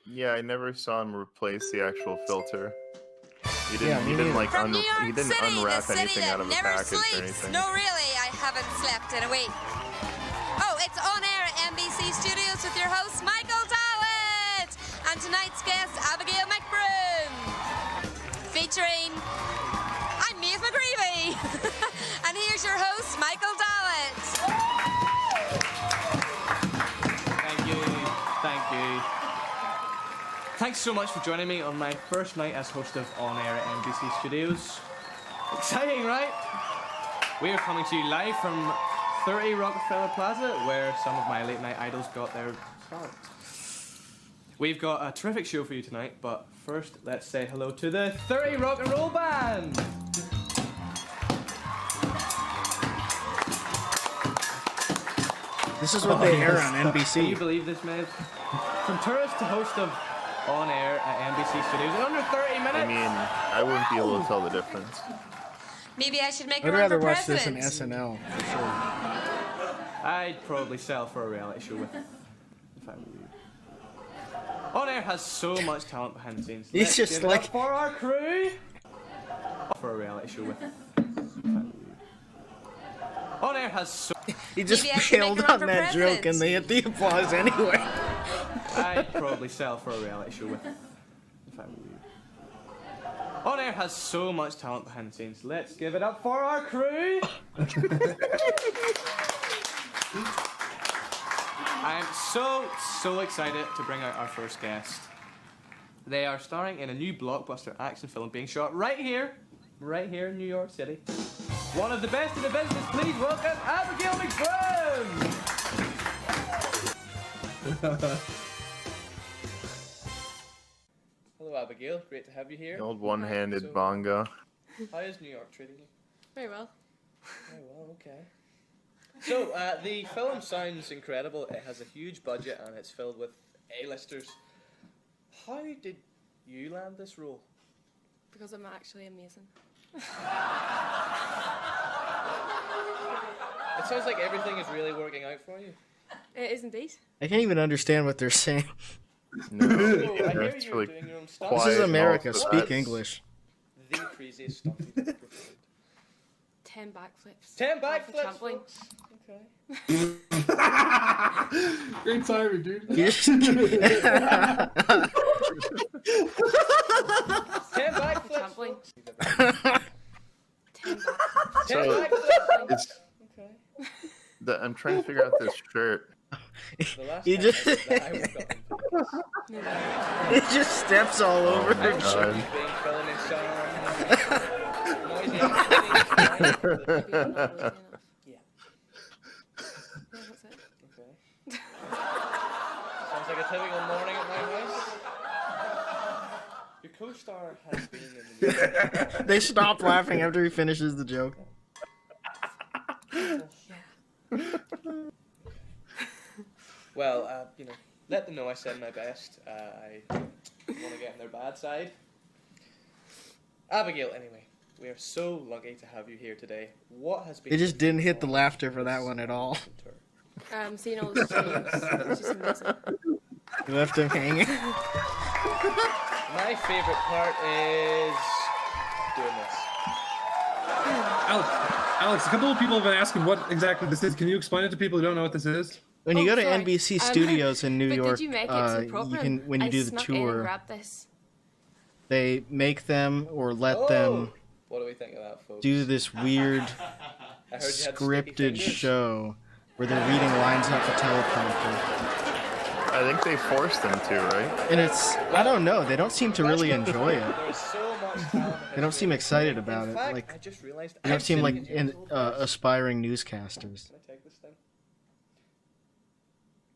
Yeah, I never saw him replace the actual filter. He didn't. Yeah, he didn't like. From New York he didn't City, unwrap the city anything that out of a never package or sleeps. anything. No, really, I haven't slept in a week. Oh, it's on air at NBC Studios with your host, Michael Dowett, and tonight's guest, Abigail McBroom, featuring, I'm Maeve McGreevy, and here's your host, Michael Dowett. Thank you. Thank you. Thanks so much for joining me on my first night as host of On Air at NBC Studios. Exciting, right? We are coming to you live from 30 Rockefeller Plaza, where some of my late night idols got their start. We've got a terrific show for you tonight, but first let's say hello to the 30 Rock and Roll Band! This is what they air on Can you NBC. believe this, Maeve? From Taurus to host of On Air at NBC Studios in under 30 minutes. I mean, I wouldn't be able to tell the difference. Maybe I should make a I'd run rather for watch this president. in SNL for sure. I'd probably sell for a reality show with if I were you. On Air has so much talent behind the scenes. He's Let's just give it like- up for our crew. For a reality show with if I were you. On Air has so He just Maybe I should make bailed a run on for that president. joke and they hit the applause anyway. I'd probably sell for a reality show with if I were you. On Air has so much talent behind the scenes. Let's give it up for our crew. I am so excited to bring out our first guest. They are starring in a new blockbuster action film being shot right here in New York City. One of the best in the business, please welcome Abigail McBroom! Hello Abigail, great to have you here. The old one-handed bongo. How is New York treating you? Very well. Very well, okay. So, the film sounds incredible. It has a huge budget and it's filled with A-listers. How did you land this role? Because I'm actually amazing. It sounds like everything is really working out for you. It is indeed. I can't even understand what they're saying. No, Oh, I hear it's you really doing your own stuff. This quiet is and America. also Speak that's- English. The craziest stuff you've ever performed. 10 backflips. 10 off a backflips, trampoline. folks. Okay. Great timing, dude. You just- 10 Off a backflips. trampoline. folks. 10 backflips. 10 So, backflips. It's, Okay. I'm trying to figure out this shirt. The last You time just- that I woke up No, He just steps all over. my her. God. being filling in sound. Noisy. maybe I'm not noisy enough. Yeah. Yeah, that's it. Okay. Sounds like a typical morning at my house. Your co-star has been in the movie. They stop laughing after he finishes the joke. Well, let them know I said my best. I want to get on their bad side. Abigail, anyway, we are so lucky to have you here today. What has been? They just didn't hit the laughter for that one at all. Seeing all the streams, it's just amazing. You left him hanging. My favorite part is doing this. Alex, a couple of people have been asking what exactly this is. Can you explain it to people who don't know what this is? When you Oh, go to sorry. NBC Studios in New but York, did you make it to the you program? can when you I do the snuck in and tour, grabbed this. they make them or let Oh! them What do we think of that, folks? do this weird I heard you had sticky scripted fingers. show where they're reading lines off a teleprompter. I think they forced them to, right? And it's, I don't know, they don't seem to really enjoy it. There is so much talent. They don't seem excited about In it. fact, Like, I just realized they don't I've seem seen like it. aspiring newscasters. Can I take this thing?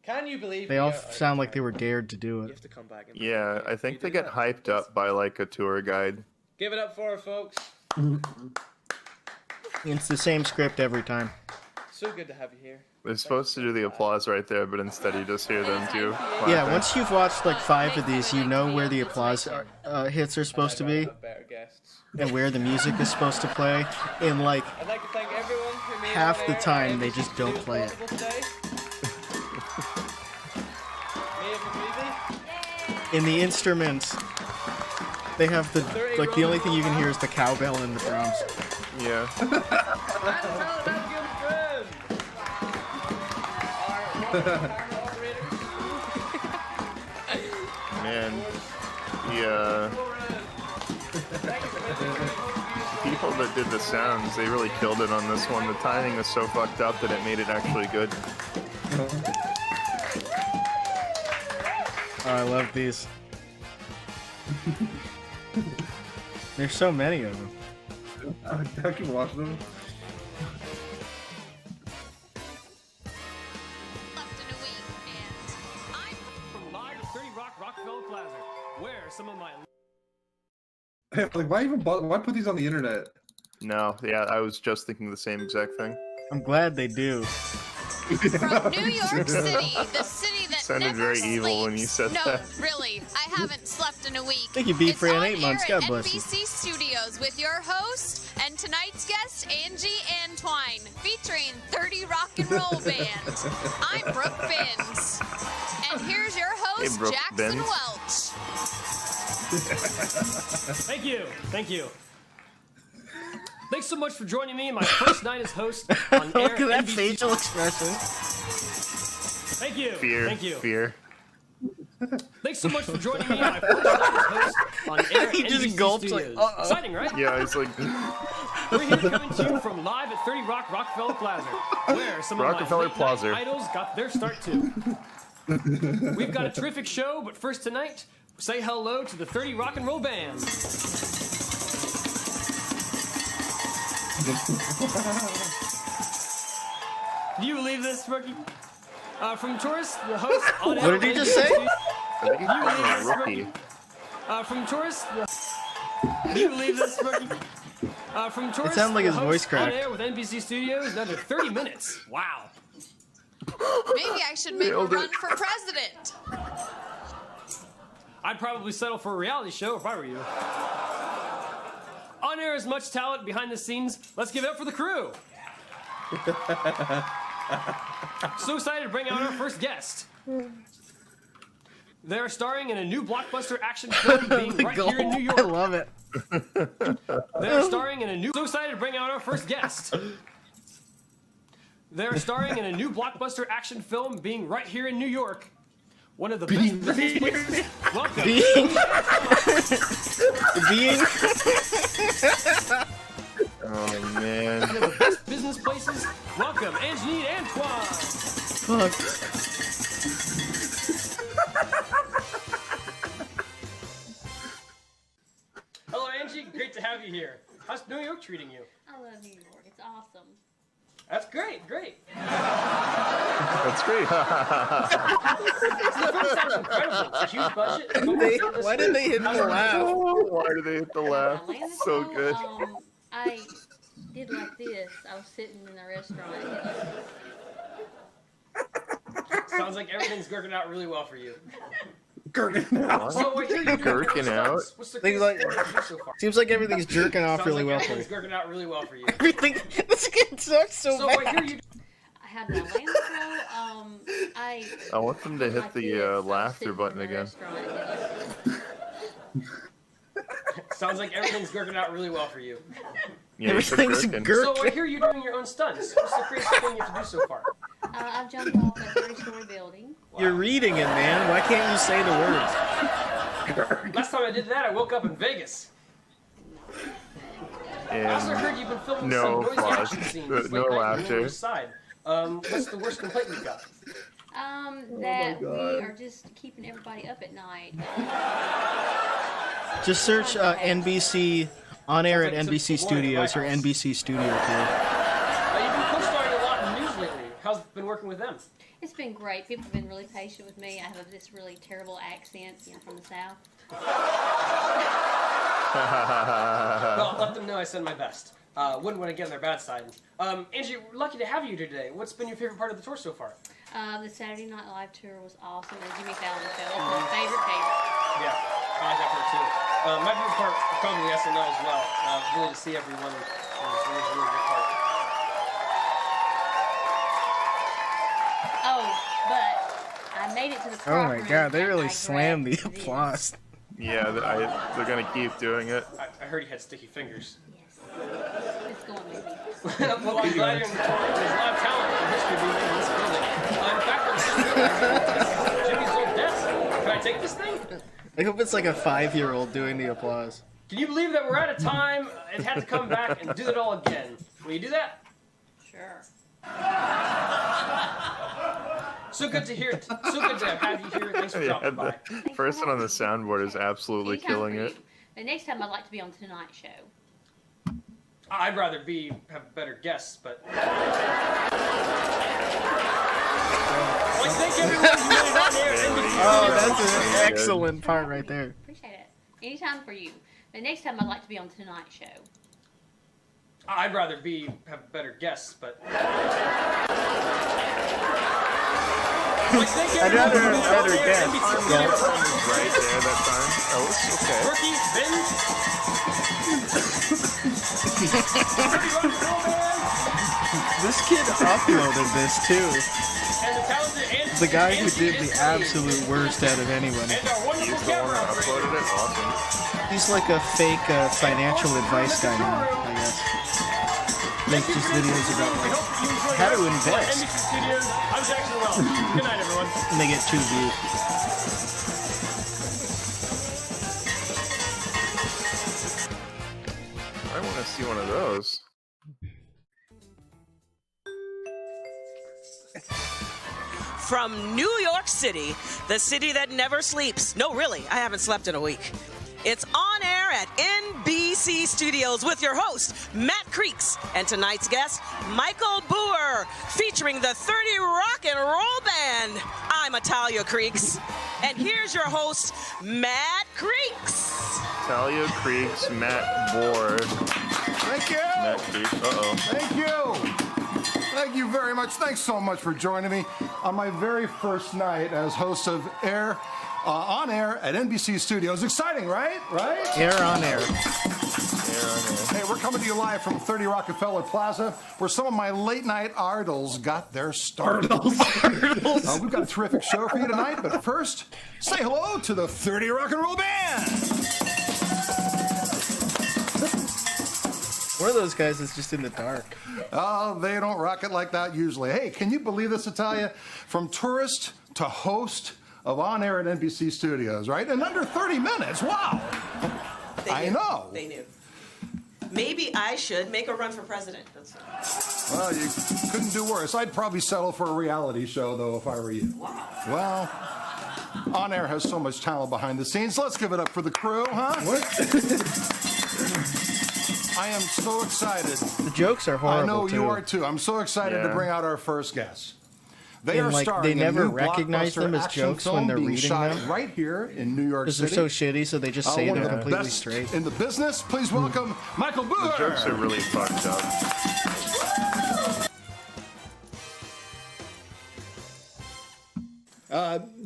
Can you believe They we all are out of sound like time? they were dared to do You it. have to come back and Yeah, I think You they do get that. hyped up by like a tour guide. Give it up for her, folks. It's the same script every time. So good to have you here. They're supposed to do the applause right there, but instead you just hear them too. Yeah, clapping. once you've watched like 5 of these, you know where the applause hits are supposed to be, Have better guests. and where the music is supposed to play. And like, I'd like to thank everyone who made half On the Air time and they NBC just don't Studios play it. possible today. Maeve McGreevy. in the instruments, they have the like the only thing you can hear is the cowbell and the drums. Yeah. Man, the people that did the sounds, they really killed it on this one. The timing was so fucked up that it made it actually good. Oh, I love these. There's so many of them. I can watch them. From live at 30 Rock Rockefeller Plaza, where some of my Like, why even bother? Why put these on the internet? No, yeah, I was just thinking the same exact thing. I'm glad they do. From New York City, the city that Sounded never very sleeps. evil when you said no, that. really, I haven't slept in a week. Think you'd be It's free in on 8 months. air God at bless you. NBC Studios with your host and tonight's guest, Angie Antwine, featuring 30 Rock and Roll Band. I'm Brooke Benz. And here's your host, Brooke Jackson Benz. Welch. Thank you. Thank you. Thanks so much for joining me in my first night as host on air. Look at that NBC. facial expression. Thank you. Fear. Thank you. Fear. Thanks so much for joining me in my first night as host on air. He just NBC gulps like, Studios. uh-oh. Exciting, right? Yeah, it's like We're here coming to you from live at 30 Rock Rockefeller Plaza, where some Rockefeller of my late-night Plaza. idols got their start too. We've got a terrific show, but first tonight, say hello to the 30 Rock and Roll Band. Do you believe this, Rookie? From Taurus, the host on What did he just say? I think he's calling a rookie. From Taurus, do you believe this, Rookie? From Taurus, sounded like the his host voice cracked. on air with NBC Studios, another 30 minutes. Wow. Maybe I should make a Nailed it. run for president. I'd probably settle for a reality show if I were you. On air is much talent, behind the scenes. Let's give it up for the crew. So excited to bring out our first guest. They're starring in a new blockbuster action film being The right goal. here in New I York. love it. They're starring in a new. So excited to bring out our first guest. They're starring in a new blockbuster action film being right here in New York. One of the best business places. Welcome. Being Oh man. One of the best business places. Welcome, Angie Antoine. fuck. Hello, Angie. Great to have you here. How's New York treating you? I love New York. It's awesome. That's great. Great. That's great. The film sounds incredible. It's a huge budget. Why did they hit the laugh? Why do they hit the laugh? Atlanta, So though, good. I did like this. I was sitting in a restaurant. Sounds like everything's working out really well for you. Gurgling out. So I hear you doing Gherkin your out? stunts. What's the Things greatest like- sport you've done so far? Seems like everything's jerking off Sounds really like well for you. everything's working out really well for you. Everything. This kid sucks so So I hear bad. you. I had an Atlanta show. I want them to hit like the this. I was laughter sitting button in a again. restaurant. Sounds like everything's working out really well for you. Yeah, you said Everything's gherkin. gherkin. So I hear you doing your own stunts. What's the craziest thing you have to do so far? I've jumped off a 30-story building. You're reading it, man. Why can't you say the words? Last time I did that, I woke up in Vegas. I also And heard you've been filming no some noisy applause. action scenes. No late night on the laughter. Lower East Side. What's the worst complaint you've got? That we are just keeping everybody up at night. Just search NBC on air at Sounds like NBC some boring Studios or White House. NBC Studio Crew. You've been co-starring a lot in news lately. How's it been working with them? It's been great. People have been really patient with me. I have this really terrible accent, from the South. Well, let them know I send my best. Wouldn't want to get on their bad side. Angie, we're lucky to have you here today. What's been your favorite part of the tour so far? The Saturday Night Live tour was awesome. The Jimmy Fallon show. That's my favorite. Yeah, I like that part too. My favorite part was probably the SNL as well. Really to see everyone was a really good part. Oh, but I I made it to the Oh prop my room god, they and really I slammed the grabbed this. applause. Yeah, they're gonna keep doing it. I heard he had sticky fingers. Yes. It's going, baby. Well, I'm glad you're enjoying. There's a lot of talent and history being made in this building. In fact, I'm just realizing Jimmy's old desk. Can I take this thing? I hope it's like a 5-year-old doing the applause. Can you believe that we're out of time and had to come back and do it all again? Will you do that? Sure. So good to hear. So good to have you here. Thanks for Yeah, dropping by. the person on the soundboard is absolutely Anytime killing for it. you. The next time I'd like to be on Tonight Show. I'd rather have better guests, but. Like, thank everyone who made it on air. Oh, that's an excellent part right there. Appreciate it. Anytime for you. The next time I'd like to be on Tonight Show. I'd rather have better guests, but. Like, thank I'd everyone rather who made have it on better air. guests. NBC Right Studios. there that time. Oh, it's okay. Rookie, Ben. This kid uploaded this too. And the talented Anthony. The guy who did the absolute worst out of anyone. And our wonderful He's the one camera that uploaded it. Awesome. He's like a fake financial advice guy now, I guess. Makes just videos about like how to invest. NBC Studios. I'm Jackson Wells. Good night, everyone. And they get 2 views. I want to see one of those. From New York City, the city that never sleeps. No, really, I haven't slept in a week. It's on air at NBC Studios with your host, Matt Creeks, and tonight's guest, Michael Boer, featuring the 30 Rock and Roll Band. I'm Atalia Creeks, and here's your host, Matt Creeks. Talia Creeks, Matt Boer. Thank you. Matt Creeks. Uh-oh. Thank you. Thank you very much. Thanks so much for joining me on my very first night as host of On Air at NBC Studios. Exciting, right? Right? Air on air. Hey, we're coming to you live from 30 Rockefeller Plaza, where some of my late night ardles got their start. We've got a terrific show for you tonight, but first, say hello to the 30 Rock and Roll Band. One of those guys is just in the dark. Oh, they don't rock it like that usually. Hey, can you believe this, Italia? From tourist to host of On Air at NBC Studios, right? In under 30 minutes. Wow. I know. They knew. Maybe I should make a run for president. Well, you couldn't do worse. I'd probably settle for a reality show, though, if I were you. Wow. Well, On Air has so much talent behind the scenes. Let's give it up for the crew, huh? What? I am so excited. The jokes are horrible. I know too. you are too. I'm so excited to bring out our first guest. They And, are like, starring they in never a new recognize blockbuster them as action jokes when film they're being reading shot them. right here in New York Because they're City. so shitty, so they just say One them of the completely best straight. in the business. Please welcome Michael Boer. The jokes are really fucked up.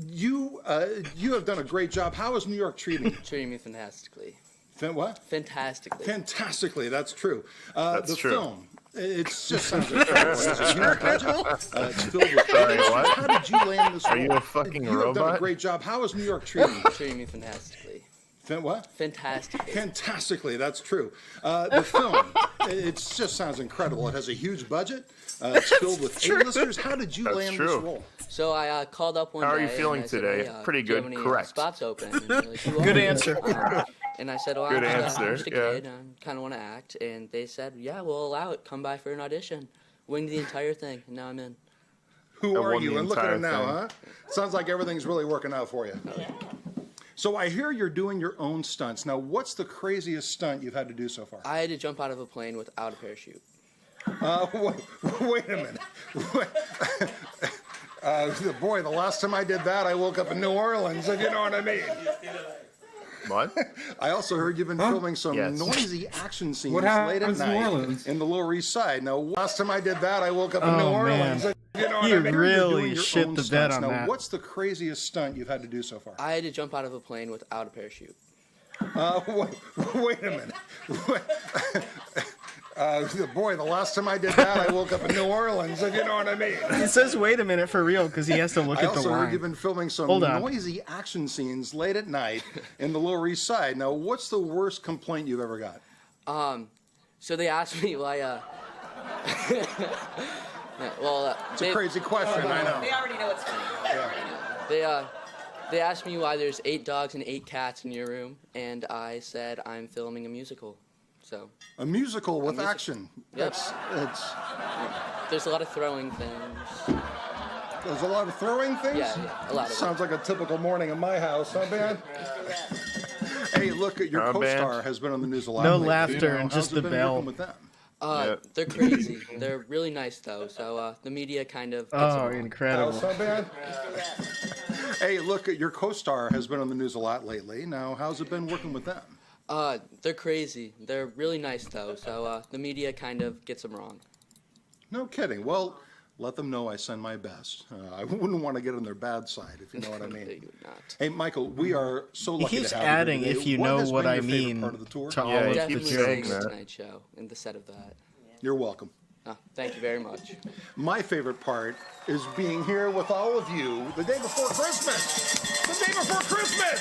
You have done a great job. How is New York treating you? Treating me fantastically. What? Fantastically. Fantastically, that's true. That's the true. film, it just sounds incredible. It's a huge budget. It's filled with Sorry, what? How did you land this Are role? you a fucking You have done a robot? great job. How is New York treating you? Treating me fantastically. What? Fantastically. Fantastically, that's true. The film, it just sounds incredible. It has a huge budget. It's filled with A-listers. How did you That's land true. this role? So I called up one day. How are you and feeling I said, today? "Hey, Pretty do you have good. any, Correct. spots open. And they're like, "Who Good are you?" answer. And I said, "Well, Good I'm answer, just a yeah. kid. I kind of want to act." And they said, "Yeah, we'll allow it. Come by for an audition." Winged the entire thing, and now I'm in. Who I are won you? the And look at entire it now, thing. huh? Sounds like everything's really working out for you. So I hear you're doing your own stunts. Now, what's the craziest stunt you've had to do so far? I had to jump out of a plane without a parachute. Wait a minute. Boy, the last time I did that, I woke up in New Orleans, if you know what I mean. What? I also heard you've been filming some Yes. noisy action scenes What late at happens in New night Orleans? in the Lower East Side. Now, last time I did that, I woke up in New Oh, Orleans. man. if You know what You I mean? You're really doing your shit own the bed stunts. on now, that. what's the craziest stunt you've had to do so far? I had to jump out of a plane without a parachute. Wait a minute. Boy, the last time I did that, I woke up in New Orleans, if you know what I mean. He says, "Wait a minute," for real, because he has to look I at the also heard line. you've been filming some Hold on. noisy action scenes late at night in the Lower East Side. Now, what's the worst complaint you've ever got? So they asked me why, well, It's a crazy question, I know. They already know it's funny. They asked me why there's 8 dogs and 8 cats in your room, and I said I'm filming a musical. So. A musical with action. Yep. There's a lot of throwing things. There's a lot of throwing things? Yeah, a lot of Sounds like a typical morning in my house, huh, Ben? Hey, look, your co-star has been on the news a lot. No lately. laughter and How's just it the been bell. working with them? They're crazy. They're really nice, though, so the media kind of gets Oh, them wrong. incredible. How's Ben? Hey, look, your co-star has been on the news a lot lately. Now, how's it been working with them? They're crazy. They're really nice, though, so the media kind of gets them wrong. No kidding. Well, let them know I send my best. I wouldn't want to get on their bad side, if you know what I mean. You would not. Hey, Michael, we are so lucky He keeps to have adding, you here if today. you What know has what been I your favorite mean, part of the tour? to all Yeah, of the Definitely jokes. seeing the Tonight Show and the set of that. You're welcome. Thank you very much. My favorite part is being here with all of you the day before Christmas. The day before Christmas!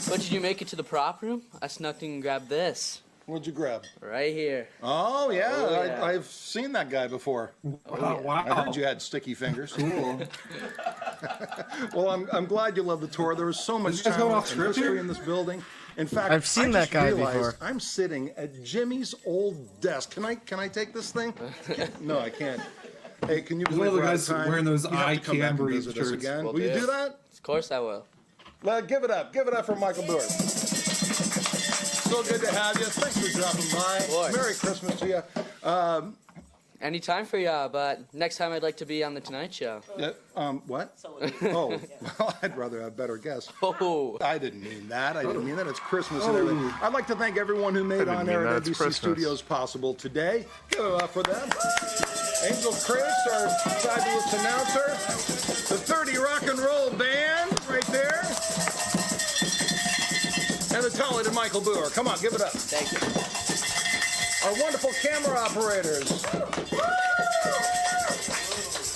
But did you make it to the prop room? I snuck in and grabbed this. What'd you grab? Right here. Oh, yeah. Oh, yeah. I've seen that guy before. Wow. I heard you had sticky fingers. Cool. Well, I'm glad you love the tour. There was so much Did you guys go talent off and script history here? in this building. In fact, I've seen I that just guy realized before. I'm sitting at Jimmy's old desk. Can I take this thing? No, I can't. Hey, can you He's one of believe the we're out of guys time? wearing those You have to come back and iCamberry visit us shirts. again. Will Will you do. do that? Of course I will. Well, give it up. Give it up for Michael Boer. So good to have you. Thanks for dropping by. course. Merry Christmas to you. Anytime for ya, but next time I'd like to be on the Tonight Show. Yeah, what? Oh, well, I'd rather have better guests. Oh. I didn't mean that. I didn't mean that. It's Christmas and everything. I'd like to thank everyone who made didn't On mean Air that. at It's NBC Christmas. Studios possible today. Give it up for them. Angel Chris, our fabulous announcer. The 30 Rock and Roll Band right there. And the talented Michael Boer. Come on, give it up. Thank you. Our wonderful camera operators.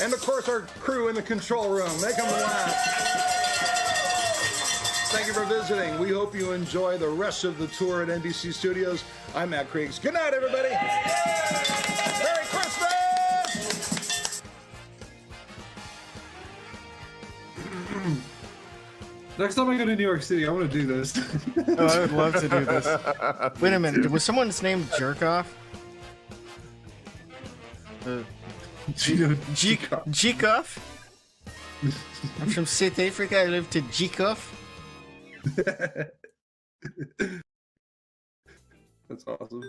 And of course our crew in the control room. They come to laugh. Thank you for visiting. We hope you enjoy the rest of the tour at NBC Studios. I'm Matt Kriegs. Good night, everybody. Merry Christmas! Next time I go to New York City, I want to do this. Oh, I would love to do this. Wait a minute. Was someone's name Jerkoff? Jikoff? I'm from South Africa. I live to Jikoff. That's awesome.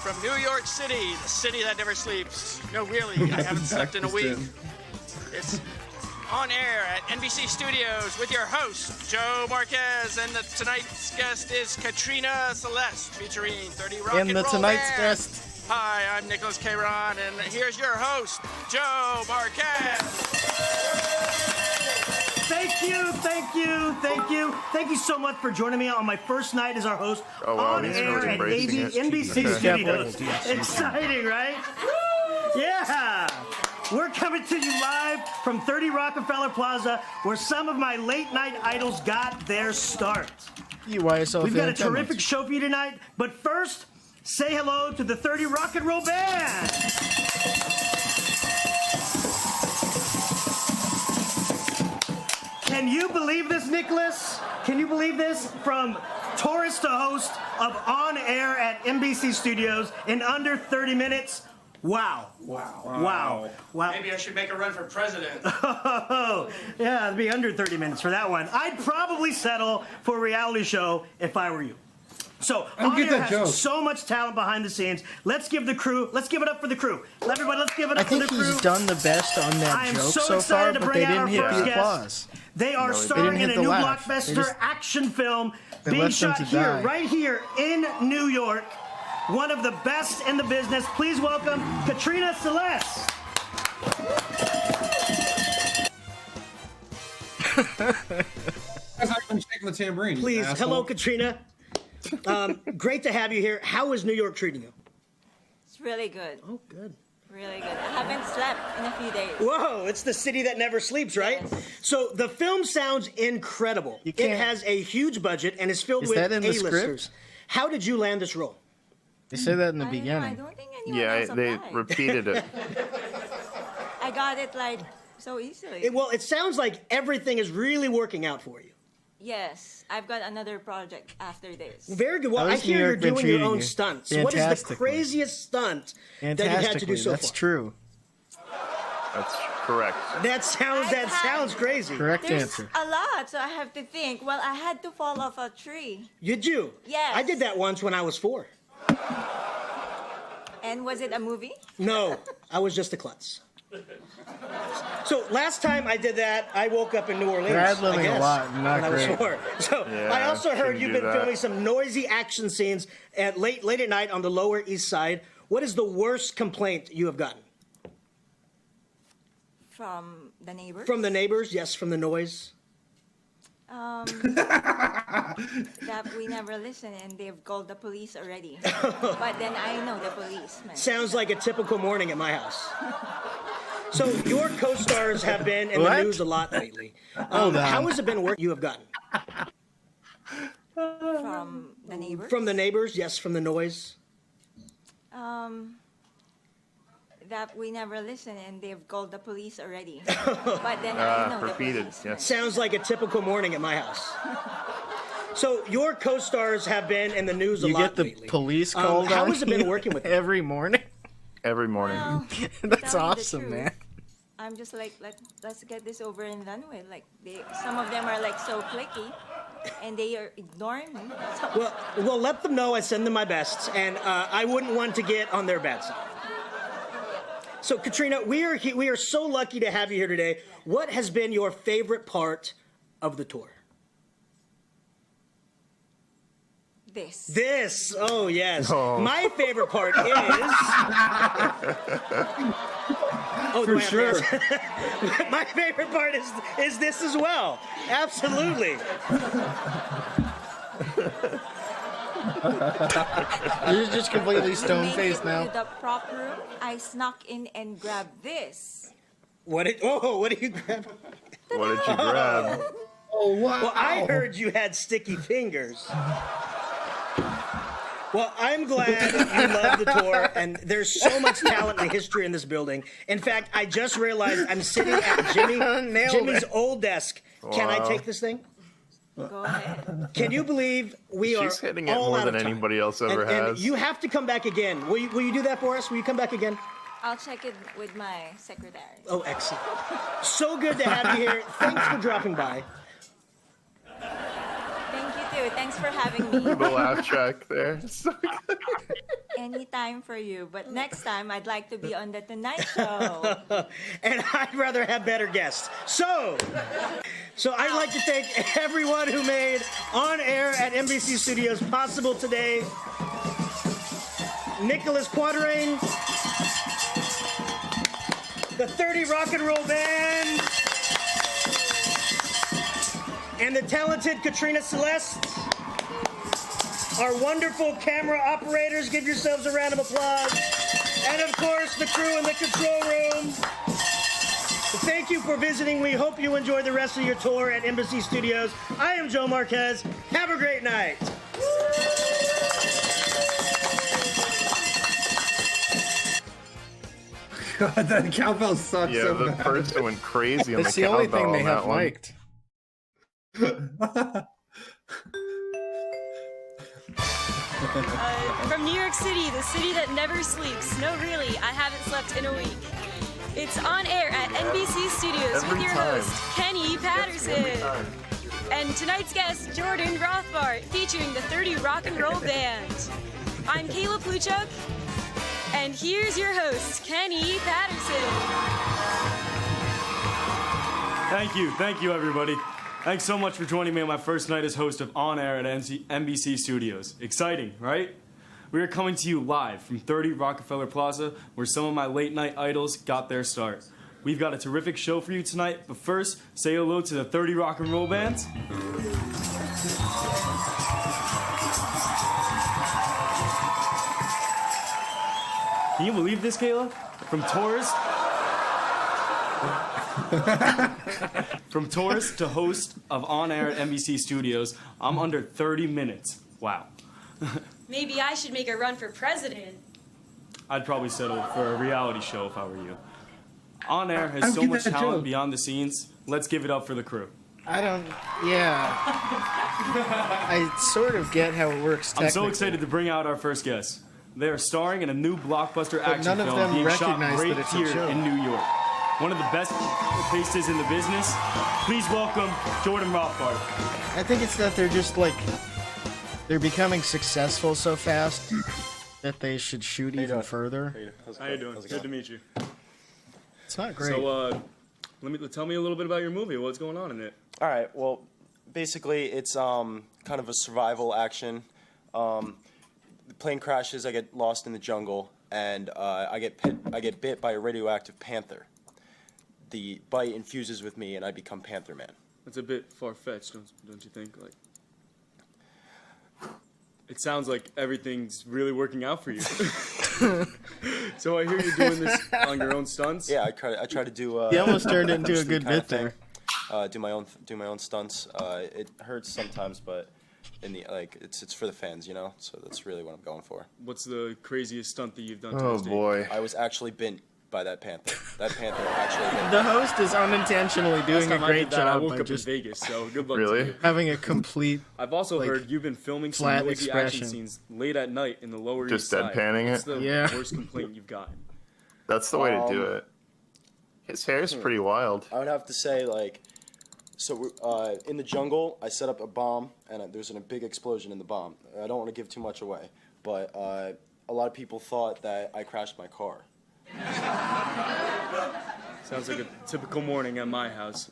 From New York City, the city that never sleeps. No, really, I haven't slept in a week. It's On Air at NBC Studios with your host, Joe Marquez, and tonight's guest is Katrina Celeste, featuring 30 Rock and Roll tonight's Band. guest. Hi, I'm Nicholas K. Ron, and here's your host, Joe Marquez. Thank you, thank you, thank you. Thank you so much for joining me on my first night as our host Oh, wow, on he's air really at embracing it. NBC Okay. Studios. Exciting, right? Yeah. We're coming to you live from 30 Rockefeller Plaza, where some of my late night idols got their start. UYSL We've got a terrific show for you tonight, but first, say hello to the 30 Rock and Roll Band. Can you believe this, Nicholas? Can you believe this? From Taurus to host of On Air at NBC Studios in under 30 minutes. Wow. Wow. Maybe I should make a run for president. Oh, yeah, it'd be under 30 minutes for that one. I'd probably settle for a reality show if I were you. So, On Air has so much talent behind the scenes. Let's give the crew, let's give it up for the crew. Everybody, let's give it up for the I crew. think he's done the best on that I am joke so so far, excited to but they bring out didn't our hit first the guest. applause. They are No, they starring didn't in hit a the new laugh. They blockbuster just- action film they being left them shot to here, die. right here in New York. One of the best in the business. Please welcome Katrina Celeste. Guys, I've been shaking the tambourine. Please, asshole. hello, Katrina. Great to have you here. How is New York treating you? It's really good. Oh, good. Really good. I haven't slept in a few days. Whoa, it's the city that never sleeps, right? Yes. So the film sounds incredible. It has a huge budget and is filled with that in the A-listers. script? How did you land this role? They said that in the I beginning. don't think anyone Yeah, else they applied. repeated it. I got it like so easily. Well, it sounds like everything is really working out for you. Yes, I've got another project after this. Very good. Well, How I has hear New you're York been doing your treating own you? stunts. What is the Fantastically. craziest stunt that you've had to do so That's far? true. That's correct. That sounds crazy. Correct There's answer. a lot, so I have to think. Well, I had to fall off a tree. Did you? Yes. I did that once when I was 4. And was it a movie? No, I was just a klutz. So last time I did that, I woke up in New Orleans. You're ad-libbing I guess, a lot, not when I was great. 4. So Yeah, I also heard shouldn't you've do been that. filming some noisy action scenes at late at night on the Lower East Side. What is the worst complaint you have gotten? From the neighbors? From the neighbors? Yes, from the noise. That we never listen and they've called the police already. But then I know the policeman. Sounds like a typical morning at my house. So your co-stars have been in the What? news a lot lately. Hold on. How has it been work you have gotten? From the neighbors? From the neighbors? Yes, from the noise. That we never listen and they've called the police already. But then I know the repeated, policeman. yes. Sounds like a typical morning at my house. So your co-stars have been in the news a You lot get the lately. police called How on has it been you working with them? every morning? Every morning. Well, That's tell you the awesome, truth, man. I'm just like, let's get this over and done with. Like, some of them are like so clicky, and they are ignoring me. So, Well, let them know I send them my best, and I wouldn't want to get on their bad side. So, Katrina, we are so lucky to have you here today. What has been your favorite part of the tour? this. Oh, yes. Oh. My favorite part is... Oh, For sure. My favorite part is this as well. Absolutely. You're just completely To stone-faced now. the prop room, I snuck in and grabbed this. What did you grab? What did you grab? Oh, wow. Well, I heard you had sticky fingers. Well, I'm glad you love the tour, and there's so much talent and history in this building. In fact, I just realized I'm sitting at Jimmy's old desk. Can I Wow. take this thing? Go ahead. Can you believe we are She's hitting it all more out than of time? anybody else ever and has. you have to come back again. Will you do that for us? Will you come back again? I'll check it with my secretary. Oh, excellent. So good to have you here. Thanks for dropping by. Thank you too. Thanks for having me. The laugh track there. So good. Anytime for you, but next time I'd like to be on the Tonight Show. And I'd rather have better guests. So I'd like to thank everyone who made On Air at NBC Studios possible today. Nicholas Quadrain, the 30 Rock and Roll Band, and the talented Katrina Celeste. Our wonderful camera operators, give yourselves a round of applause. And of course, the crew in the control room. Thank you for visiting. We hope you enjoy the rest of your tour at NBC Studios. I am Joe Marquez. Have a great night. God, that cowbell sucks Yeah, so the bad. person went crazy on It's the the only cowbell thing they on have that one. liked. From New York City, the city that never sleeps. No, really, I haven't slept in a week. It's On Air at NBC Studios with your host, Kenny Patterson. And tonight's guest, Jordan Rothbart, featuring the 30 Rock and Roll Band. I'm Kayla Pluchuk, and here's your host, Kenny Patterson. Thank you, everybody. Thanks so much for joining me on my first night as host of On Air at NBC Studios. Exciting, right? We are coming to you live from 30 Rockefeller Plaza, where some of my late-night idols got their start. We've got a terrific show for you tonight, but first, say hello to the 30 Rock and Roll Band. Can you believe this, Kayla? From Taurus. From Taurus to host of On Air at NBC Studios, I'm under 30 minutes. Wow. Maybe I should make a run for president. I'd probably settle for a reality show if I were you. On Air has so much talent beyond the scenes. Let's give it up for the crew. Yeah. I sort of get how it works technically. I'm so excited to bring out our first guest. They are starring in a new blockbuster action none of film them being shot recognize right that it's a here joke. in New York. One of the best faces in the business. Please welcome Jordan Rothbard. I think it's that they're just like, they're becoming successful so fast that they should shoot even further. How you doing? Good to meet you. It's not great. So, tell me a little bit about your movie. What's going on in it? All right. Well, basically, it's kind of a survival action. The plane crashes. I get lost in the jungle, and I get bit by a radioactive panther. The bite infuses with me, and I become Panther Man. That's a bit far-fetched, don't you think? Like, it sounds like everything's really working out for you. So I hear you're doing this on your own stunts. Yeah, I try to do. He almost turned it into a good bit there. Do my own stunts. It hurts sometimes, but it's for the fans, you know. So that's really what I'm going for. What's the craziest stunt that you've done? Oh to this boy! I was actually bitten by that panther. That panther actually. Bit The host is unintentionally doing a great job I woke by up in just Vegas, so good luck Really? to you. having a complete. I've also like, heard you've been filming some flat noisy expression. action scenes late at night in the Lower Just East Side. deadpanning What's it? the Yeah. worst complaint you've gotten? That's the way to do it. His hair's pretty wild. I would have to say, in the jungle, I set up a bomb, and there's a big explosion in the bomb. I don't want to give too much away, but a lot of people thought that I crashed my car. Sounds like a typical morning at my house.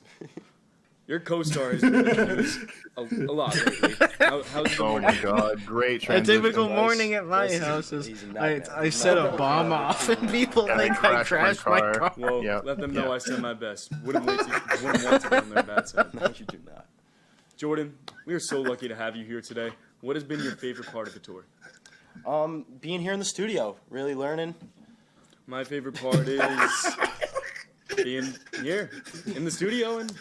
Your co-star has been in the news a lot lately. How's the Oh morning? my god, great A transition. typical morning at my house is I set a bomb off and people And I think I crashed crashed my my car. car. Well, Yep. let them know I send my best. Wouldn't want to be on their bad side. No, you do not. Jordan, we are so lucky to have you here today. What has been your favorite part of the tour? Being here in the studio, really learning. My favorite part is being here in the studio and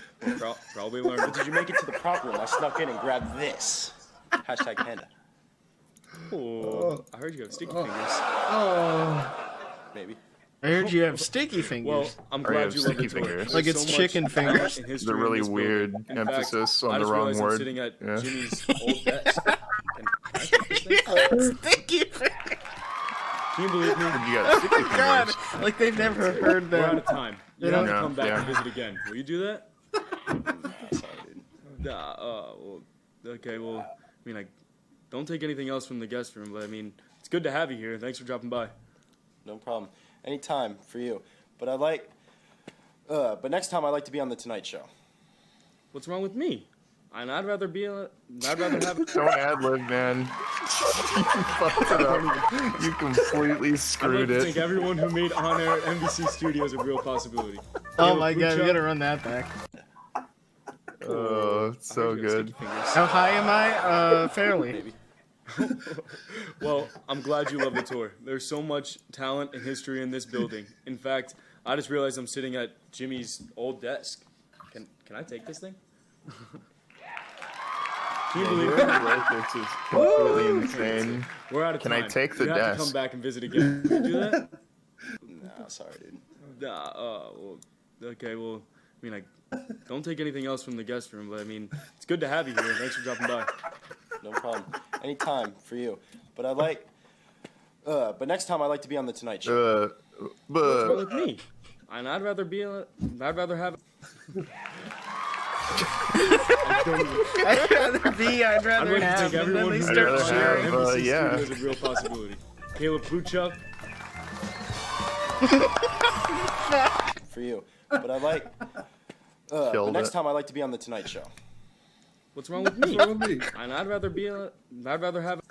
probably learning. But did you make it to the prop room? I snuck in and grabbed this. Hashtag Panda. Oh, I heard you have sticky fingers. Maybe. I heard you have sticky fingers. Well, I'm Or you glad have you love the sticky tour. fingers. Like There's it's so chicken much fingers. talent and It's history a in really this building. weird In fact, emphasis on I the just wrong realized I'm word. sitting at Yeah. Jimmy's old desk. And I take this thing. Sticky fingers. Can you believe me? You got sticky God, fingers. like they've never heard We're out that. of time. You Yeah. have to Yeah, come back yeah. and visit again. Will you do that? Sorry, dude. Okay, well, I mean, I don't take anything else from the guest room, but I mean, it's good to have you here. Thanks for dropping by. No problem. Anytime for you. But but next time I'd like to be on the Tonight Show. What's wrong with me? I'd rather have. Don't ad-lib, man. You fucked it up. You completely I'd like screwed to it. think everyone who made On Air at NBC Studios a real possibility. Oh my god, we gotta run that back. Oh, it's so good. How high am I? Fairly. Maybe. Well, I'm glad you love the tour. There's so much talent and history in this building. In fact, I just realized I'm sitting at Jimmy's old desk. Can I take this thing? Can you believe Your it? records is completely insane. We're out of Can time. I take the you have to come desk? back and visit again. Can you do that? Nah, sorry, dude. Okay, well, I mean, I don't take anything else from the guest room, but I mean, it's good to have you here. Thanks for dropping by. No problem. Anytime for you. But but next time I'd like to be on the Tonight Show. What's wrong with me? I'd rather have. I'd rather I'd like to have. take And then everyone they who start made cheering. NBC yeah. Studios a real possibility. Caleb Puchuk. For you. But but next time I'd like to be on the Tonight Show. What's wrong with me? I'd rather have.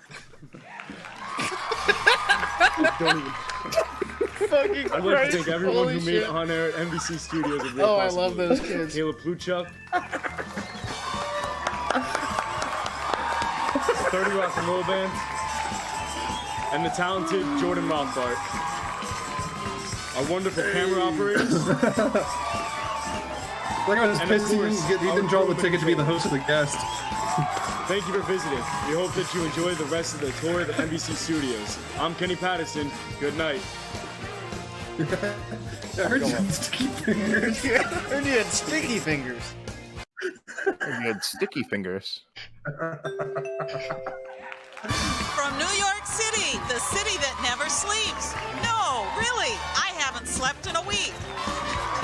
Fucking I'd like to Christ, take everyone holy who made shit. On Air at NBC Studios a real Oh, I love possibility. those kids. Caleb Puchuk. 30 Rock and Roll Band. And the talented Jordan Rothbard. our wonderful camera operators. Like I was And pissed of he course, didn't draw the ticket to be the host of the guest. Thank you for visiting. We hope that you enjoy the rest of the tour of the NBC Studios. I'm Kenny Patterson. Good night. I heard you had sticky fingers. I heard you had sticky fingers. You had sticky fingers. From New York City, the city that never sleeps. No, really, I haven't slept in a week.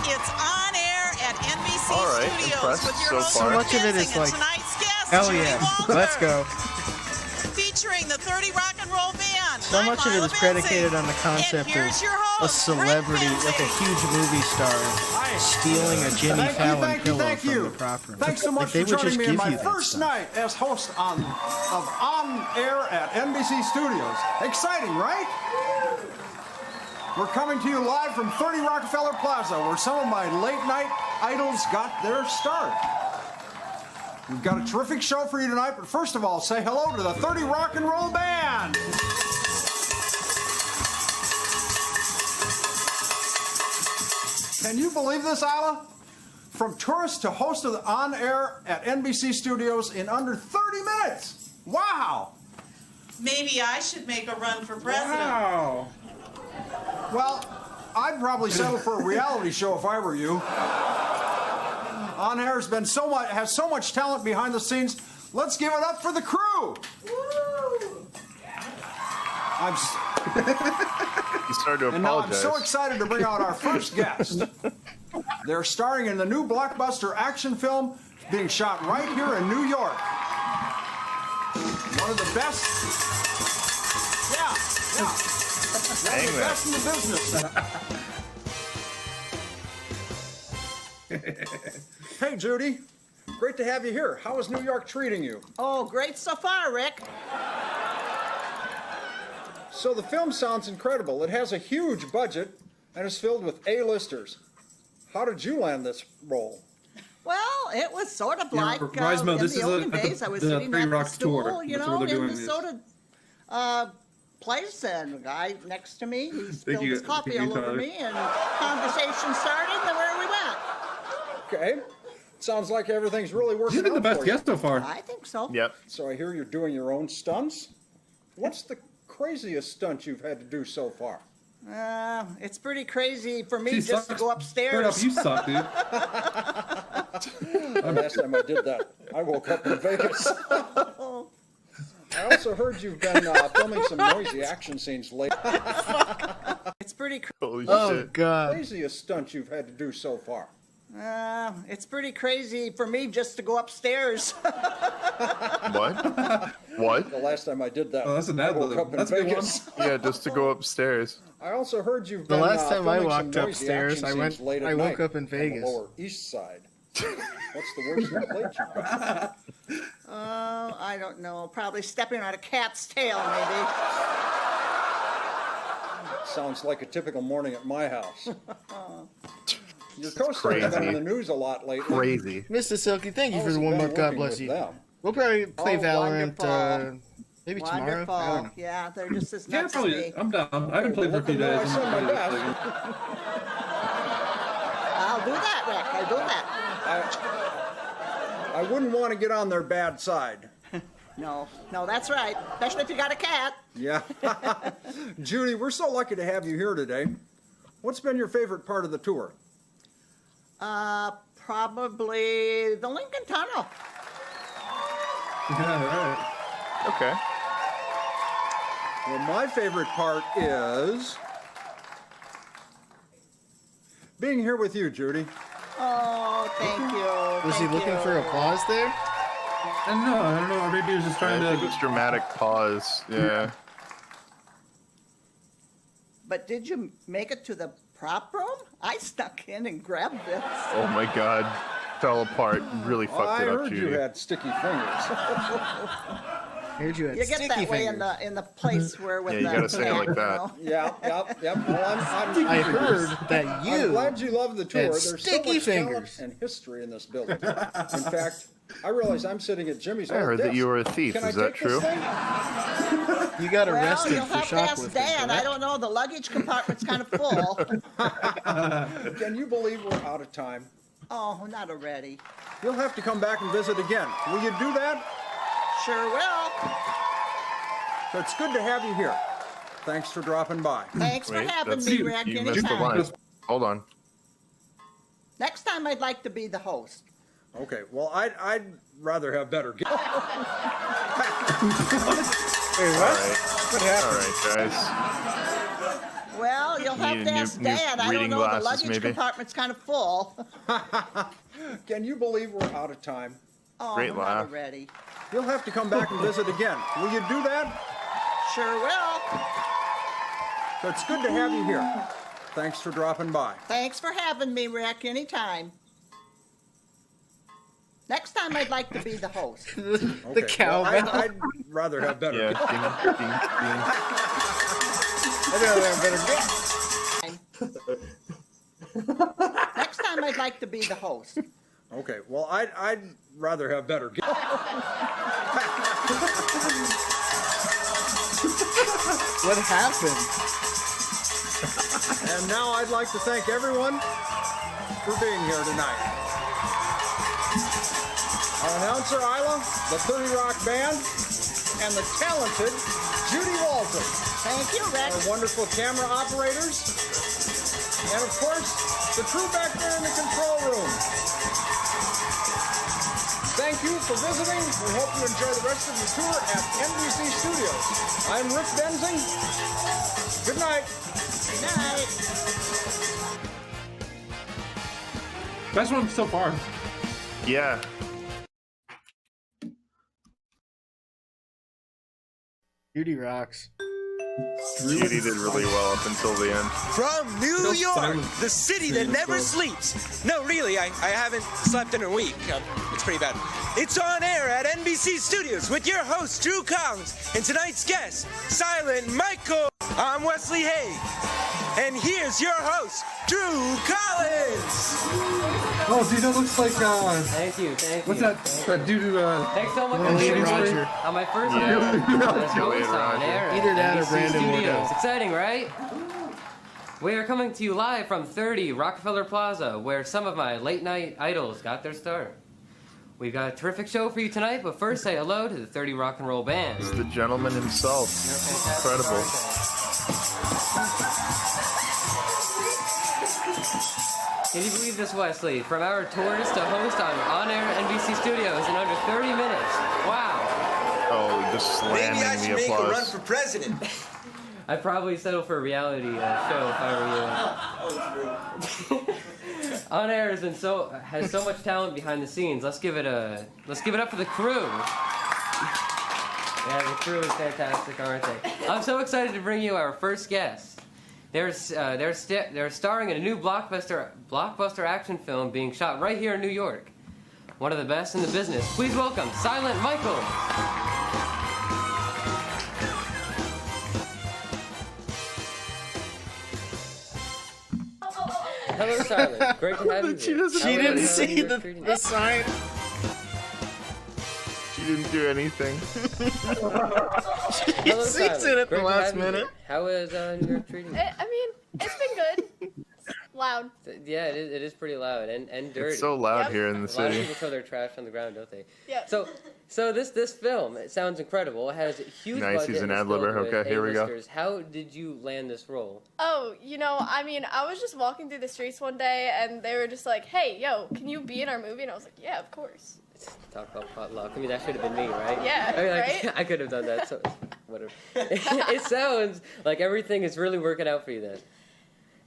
It's on air at NBC Studios with your host, so much of it is like, tonight's guest, hell Judy yeah, Walters, let's go. featuring the 30 Rock and Roll Band. So much of it is predicated on the concept of a celebrity, like a huge movie star, stealing a Jimmy Fallon pillow from the proper. Thanks so much Like, they for would joining just me in give my you that first stuff. night as host of On Air at NBC Studios. Exciting, right? We're coming to you live from 30 Rockefeller Plaza, where some of my late-night idols got their start. We've got a terrific show for you tonight, but first of all, say hello to the 30 Rock and Roll Band. Can you believe this, Isla? From tourist to host of the On Air at NBC Studios in under 30 minutes. Wow! Maybe I should make a run for president. Wow. Well, I'd probably settle for a reality show if I were you. On Air has so much talent behind the scenes. Let's give it up for the crew. You started to And now I'm apologize. so excited to bring out our first guest. They're starring in the new blockbuster action film being shot right here in New York. One of the best. Yeah. One of the best in the business. Hey, Judy. Great to have you here. How is New York treating you? Oh, great so far, Rick. So the film sounds incredible. It has a huge budget and is filled with A-listers. How did you land this role? Well, it was sort of like Rismo, in this the is olden at days. I was the sitting 30 at the Rock stool, tour. you That's know, what they're in doing the is- sort of place, and the guy next to me, he spilled you. his coffee Thank you, all over Tyler. me, and conversation started, and where we went. Okay. Sounds like everything's really working You've been the out best for you. guest so far. I think so. Yep. So I hear you're doing your own stunts? What's the craziest stunt you've had to do so far? It's pretty crazy for me She just to sucks. go Fair upstairs. enough, you suck, dude. The last time I did that, I woke up in Vegas. I also heard you've been filming some noisy action scenes lately. It's pretty Holy Oh, shit. God. Craziest stunt you've had to do so far? It's pretty crazy for me just to go upstairs. What? What? The last time I did that, Oh, that's an I ad woke lib. up in That's a good Vegas. Yeah, just to go upstairs. I also heard you've The been last time I filming some walked noisy upstairs, action I scenes went- late at I woke night up in on the Vegas. Lower East Side. What's the worst complaint you've got? I don't know. Probably stepping on a cat's tail, maybe. Sounds like a typical morning at my house. Your co-stars have been in Crazy. the news a lot lately. Crazy. Mr. Silky, thank you How for has the it 1 been month. God working bless with you. them? We'll probably play Oh, Valorant wonderful. maybe tomorrow. Wonderful. I don't know. Yeah, they're just as Yeah, nuts as me. probably. I'm down. I haven't played for a few No, I days. said my best. I'll do that, Rick. I'll do that. I wouldn't want to get on their bad side. No, that's right. Especially if you got a cat. Yeah. Judy, we're so lucky to have you here today. What's been your favorite part of the tour? Probably the Lincoln Tunnel. Yeah, right. Okay. Well, my favorite part is being here with you, Judy. Oh, thank you. Was he thank looking you. for applause there? I don't know. Or maybe he was just trying I think to. it's dramatic pause. Yeah. But did you make it to the prop room? I snuck in and grabbed this. Oh my god. Fell apart. Really Oh, fucked I it up, heard Judy. you had sticky fingers. Heard you at You get Sticky that way Fingers. in the place where with Yeah, you the gotta say it like cat, that. you know? Yep. Well, I heard that I'm you glad you love the tour. had There's so sticky much fingers. talent and history in this building. In fact, I realize I'm sitting at Jimmy's I old heard that desk. you were a thief. Can Is I that take this true? thing? You got Well, arrested you'll for have to ask shoplifting. Dan. I correct? don't know. The luggage compartment's kind of full. Can you believe we're out of time? Oh, not already. You'll have to come back and visit again. Will you do that? Sure will. So it's good to have you here. Thanks for dropping by. Thanks for having me, Rick. You missed the line. Anytime. Hold on. Next time, I'd like to be the host. Okay, well, I'd rather have better. Wait, All right. What happened? All right, guys. Well, you'll have Need to new- ask new Dan. I don't reading know. The glasses, luggage maybe? compartment's kind of full. Can you believe we're out of time? Oh, Great not laugh. already. You'll have to come back and visit again. Will you do that? Sure will. So it's good to have you here. Thanks for dropping by. Thanks for having me, Rick. Anytime. Next time, I'd like to be the host. The cowbell. Well, I'd rather have better. Yeah, ding, ding, ding. I'd rather have better. Next time, I'd like to be the host. Okay, well, I'd rather have better. What happened? And now I'd like to thank everyone for being here tonight. Our announcer, Isla, the 30 Rock Band, and the talented Judy Walter. Thank you, Rick. Our wonderful camera operators. And of course, the crew back there in the control room. Thank you for visiting. We hope you enjoy the rest of the tour at NBC Studios. I'm Rick Benzing. Good night. Good night. Best one so far. Yeah. Judy rocks. Judy did really well up until the end. From New York, the city that never sleeps. No, really, I haven't slept in a week. It's pretty bad. It's on air at NBC Studios with your host, Drew Collins, and tonight's guest, Silent Michael. I'm Wesley Haig, and here's your host, Drew Collins. Oh, dude, that looks like Thank you. what's that? That dude who Thanks so much for Elliot being Roger. here on my first Yeah. night as Elliot host on Roger. air Either at that or NBC Brandon Studios. Wardell. Exciting, right? We are coming to you live from 30 Rockefeller Plaza, where some of my late night idols got their start. We've got a terrific show for you tonight, but first say hello to the 30 Rock and Roll Band. It's the gentleman himself. Incredible. Can you believe this, Wesley? From our tourist to host on air NBC Studios in under 30 minutes. Wow. Oh, just Maybe I slamming should the make a run applause. for president. I'd probably settle for a reality show if I were you. On Air has so much talent behind the scenes. Let's give it up for the crew. Yeah, the crew is fantastic, aren't they? I'm so excited to bring you our first guest. They're starring in a new blockbuster action film being shot right here in New York. One of the best in the business. Please welcome Silent Michael. Hello, Silent. Great to have you here. She didn't see the sign. She didn't do anything. He sees it at the last minute. How is New York treating you? I mean, it's been good. Loud. Yeah, it is pretty loud and dirty. It's so loud here in the A lot of city. people throw their trash on the ground, don't they? Yeah. So this film, it sounds incredible. It has a huge Nice, budget. he's an and it's ad-libber. filled with Okay, here we go. A-listers. How did you land this role? Oh, I mean, I was just walking through the streets one day, and they were just like, "Hey, yo, can you be in our movie?" And I was like, "Yeah, of course." Talk about potluck. I mean, that should have been me, right? Yeah, I mean, right? I could have done that. So whatever. It sounds like everything is really working out for you then.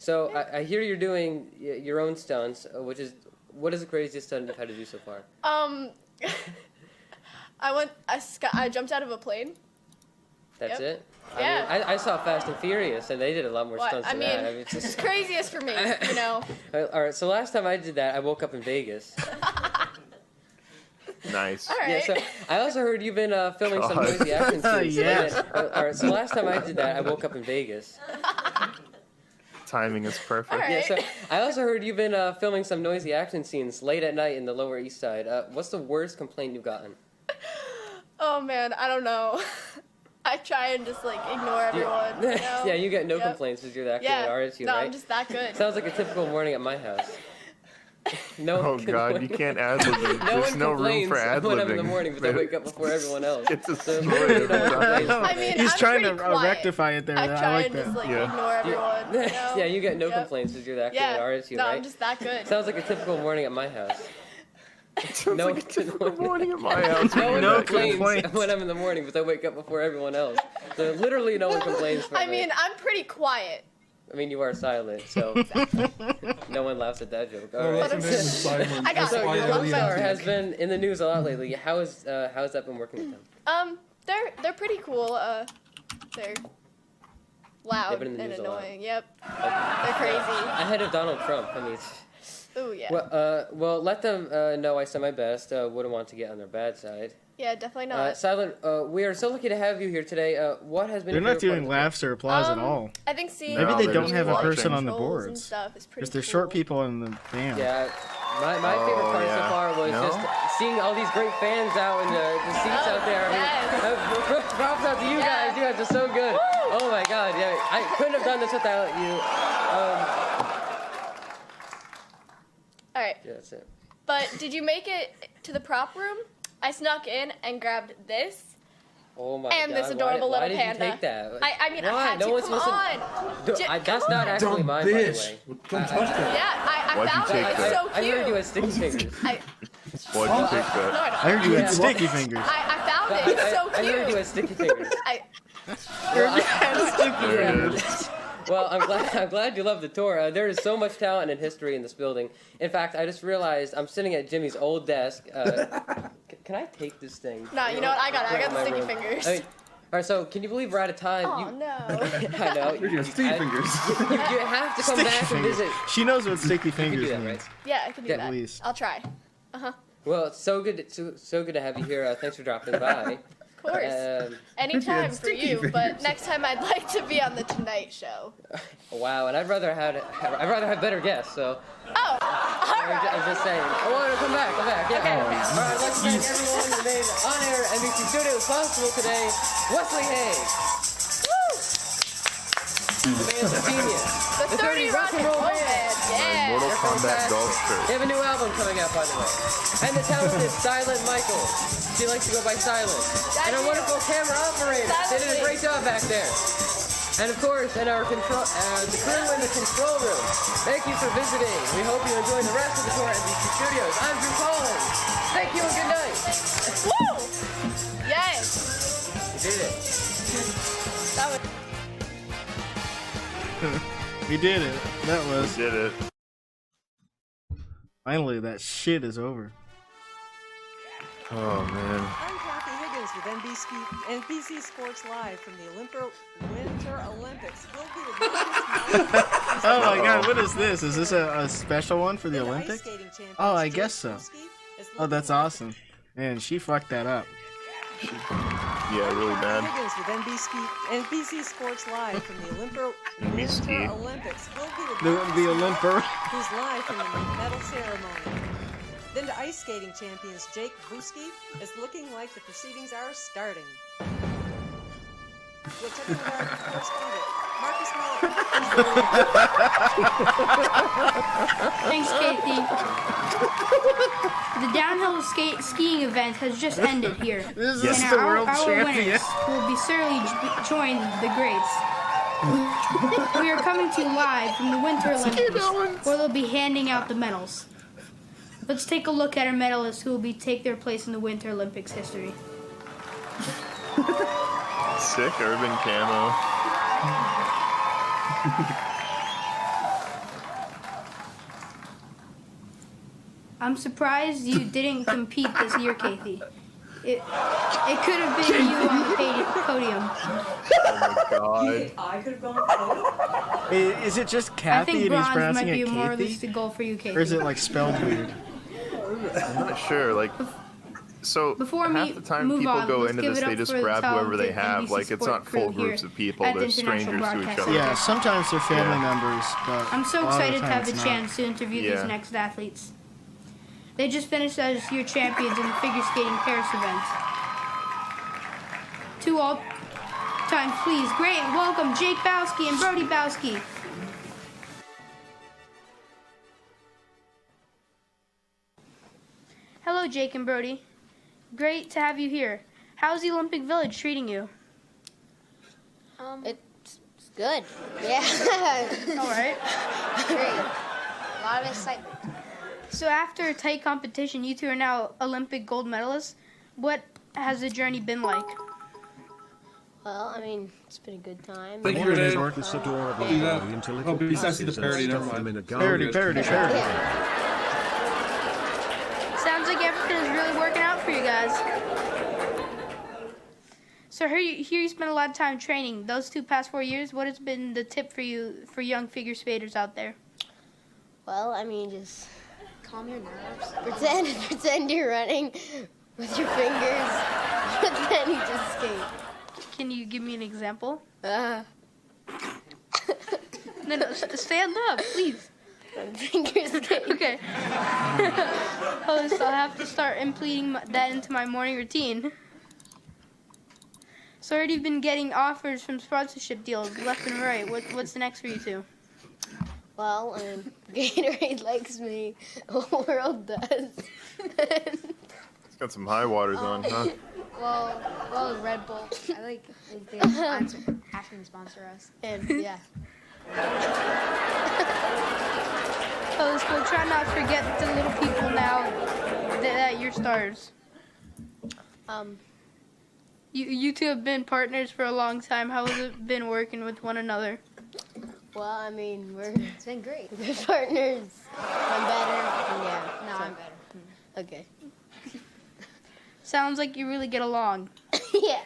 So I hear you're doing your own stunts, what is the craziest stunt you've had to do so far? I jumped out of a plane. That's Yep. it? Yeah. I mean, I saw Fast and Furious, and they did a lot more What? stunts I than mean, that. I mean, it's craziest for me, All right, so last time I did that, I woke up in Vegas. Nice. Yeah, so I also heard you've been filming some noisy action scenes. Yes. All right, so last time I did that, I woke up in Vegas. Timing is perfect. Yeah, so I also heard you've been filming some noisy action scenes late at night in the Lower East Side. What's the worst complaint you've gotten? Oh man, I don't know. I try and just like ignore everyone. You know? Yeah, you get no complaints because you're that good at artist, no, right? I'm just that good. Sounds like a typical morning at my house. No Oh one God, you can't ad lib. No There's one no room complains for ad when I'm in the libbing. morning, but I wake up before everyone else. It's a So story literally every no one time. complains. I mean, He's I'm trying to pretty quiet. rectify it there. I I try like and that. just like ignore everyone. You know? Yeah, you get no complaints because you're that good at artist, no, right? I'm just that good. Sounds like a typical morning at my house. Sounds like a typical morning at my house. No one No complains complaints. when I'm in the morning, but I wake up before everyone else. So literally no one complains for I me. mean, I'm pretty quiet. I mean, you are silent, so no one laughs at that joke. All Oh, right. that's amazing. Silent. I got So it. your Go co-star for it. has been in the news a lot lately. How's that been working with them? They're pretty cool. They're loud They've been in the and news a lot. annoying. Yep. They're crazy. Ahead of Donald Trump. I mean. Ooh, yeah. Well, let them know I said my best. Wouldn't want to get on their bad side. Yeah, definitely not. Silent, we are so lucky to have you here today. What has been They're your not favorite doing part of laughs or applause at all. I think seeing Maybe they don't have a watching person on the trolls and boards. stuff is pretty Because they're cool. short people in the band. Yeah, my favorite part so far was just seeing all these great fans out in the seats out there. I mean, props out to you guys. You guys are so good. Oh my God, yeah, I couldn't have done this without you. All right. Yeah, that's it. But did you make it to the prop room? I snuck in and grabbed this. Oh my And God, this adorable why little did panda. you take that? I mean, I Why? had No to. one's Come supposed on. to- That's come not on. actually mine, by the bitch. way. Don't touch that. Yeah, I Why'd you found take it. It's that? so I cute. heard you had sticky fingers. Why'd you take that? No, I don't. I heard you had sticky fingers. I found it. It's so I cute. heard you had sticky fingers. There it is. Well, I'm glad you love the tour. There is so much talent and history in this building. In fact, I just realized I'm sitting at Jimmy's old desk. Can I take this thing? Nah, you know what? I got it. I got the My sticky room. fingers. I mean, all right, so can you believe we're out of time? Oh, no. I know. You're gonna sticky fingers. You have to come Sticky back and fingers. visit. She knows what sticky You can fingers do that, means. right? Yeah, I can do Yeah, that. please. I'll try. Uh-huh. Well, it's so good to have you here. Thanks for dropping by. Of course. Anytime for you, but next time I'd like to be on the Tonight Show. Wow, and I'd rather have better guests. So. Oh, all right. I'm just saying. I want to come back. Yeah. Okay. All right, I'd like to thank everyone who made On Air NBC Studios possible today. Wesley Hayes. The man's a genius. The 30 Rock and Roll Band. Yeah. Mortal Kombat golf They shirt. have a new album coming out, by the way. And the talented Silent Michael. She likes to go by Silent. And our wonderful camera operator. They did a great job back there. And of course, and our the crew in the control room. Thank you for visiting. We hope you enjoy the rest of the tour at NBC Studios. I'm Drew Collins. Thank you and good night. Woo! Yes. You did it. That was. We did it. That was. Did it. Finally, that shit is over. Oh man. I'm Kathy Higgins with NBC Sports Live from the Winter Olympics. We'll be the Oh my God, what is this? Is this a special one for the Olympics? Oh, I guess so. Oh, that's awesome. Man, she fucked that up. Yeah, really bad. Higgins with NBC Sports Live from the Winter Olympics. We'll be The Olymper. who's live from the medal ceremony. Then to ice skating champions Jake Buski is looking like the proceedings are starting. We'll check in with our correspondent, Marcus Thanks, Kathy. The downhill skiing event has just ended here. This is and the our world champion. winners will be certainly join the greats. We are coming to you live from the Winter Olympics, where they'll be handing out the medals. Let's take a look at our medalists who will take their place in the Winter Olympics history. Sick urban camo. I'm surprised you didn't compete this year, Kathy. It could have been you on the podium. Oh my God. I could have gone podium. Is it just I Kathy think and he's bronze pronouncing might be it a more Kathy? realistic goal for you, Kathy. Or is it like spelled weird? I'm not sure. Like, So Before half the time people go into this, they just grab whoever they have. Like, it's not full groups of people. They're strangers to each other. Yeah, sometimes they're family members, but I'm so a lot of excited to have the times chance to interview these Yeah. next athletes. They just finished as year champions in the figure skating Paris event. To all time, please, great welcome Jake Bowski and Brody Bowski. Hello, Jake and Brody. Great to have you here. How's the Olympic Village treating you? It's good. Yeah. All right. Great. A lot of excitement. So after a tight competition, you two are now Olympic gold medalists. What has the journey been like? Well, I mean, it's been a good time. Thank you, Renee. This adorable oh, besides the parody, never mind. Parody. Sounds like everything is really working out for you guys. So here you spent a lot of time training. Those past 4 years, what has been the tip for you for young figure skaters out there? Well, I mean, just calm your nerves. Pretend you're running with your fingers, but then you just skate. Can you give me an example? No, stand up, please. Okay. Oh, so I'll have to start implementing that into my morning routine. So I heard you've been getting offers from sponsorship deals left and right. What's the next for you two? Well, I mean, Gatorade likes me. The whole world does. It's got some high waters on, huh? Well, Red Bull. I like if they actually sponsor us. And yeah. Oh, so try not to forget the little people now that you're stars. You two have been partners for a long time. How has it been working with one another? Well, I mean, it's been great. We're partners. I'm better. Yeah. No, I'm better. Okay. Sounds like you really get along. Yeah.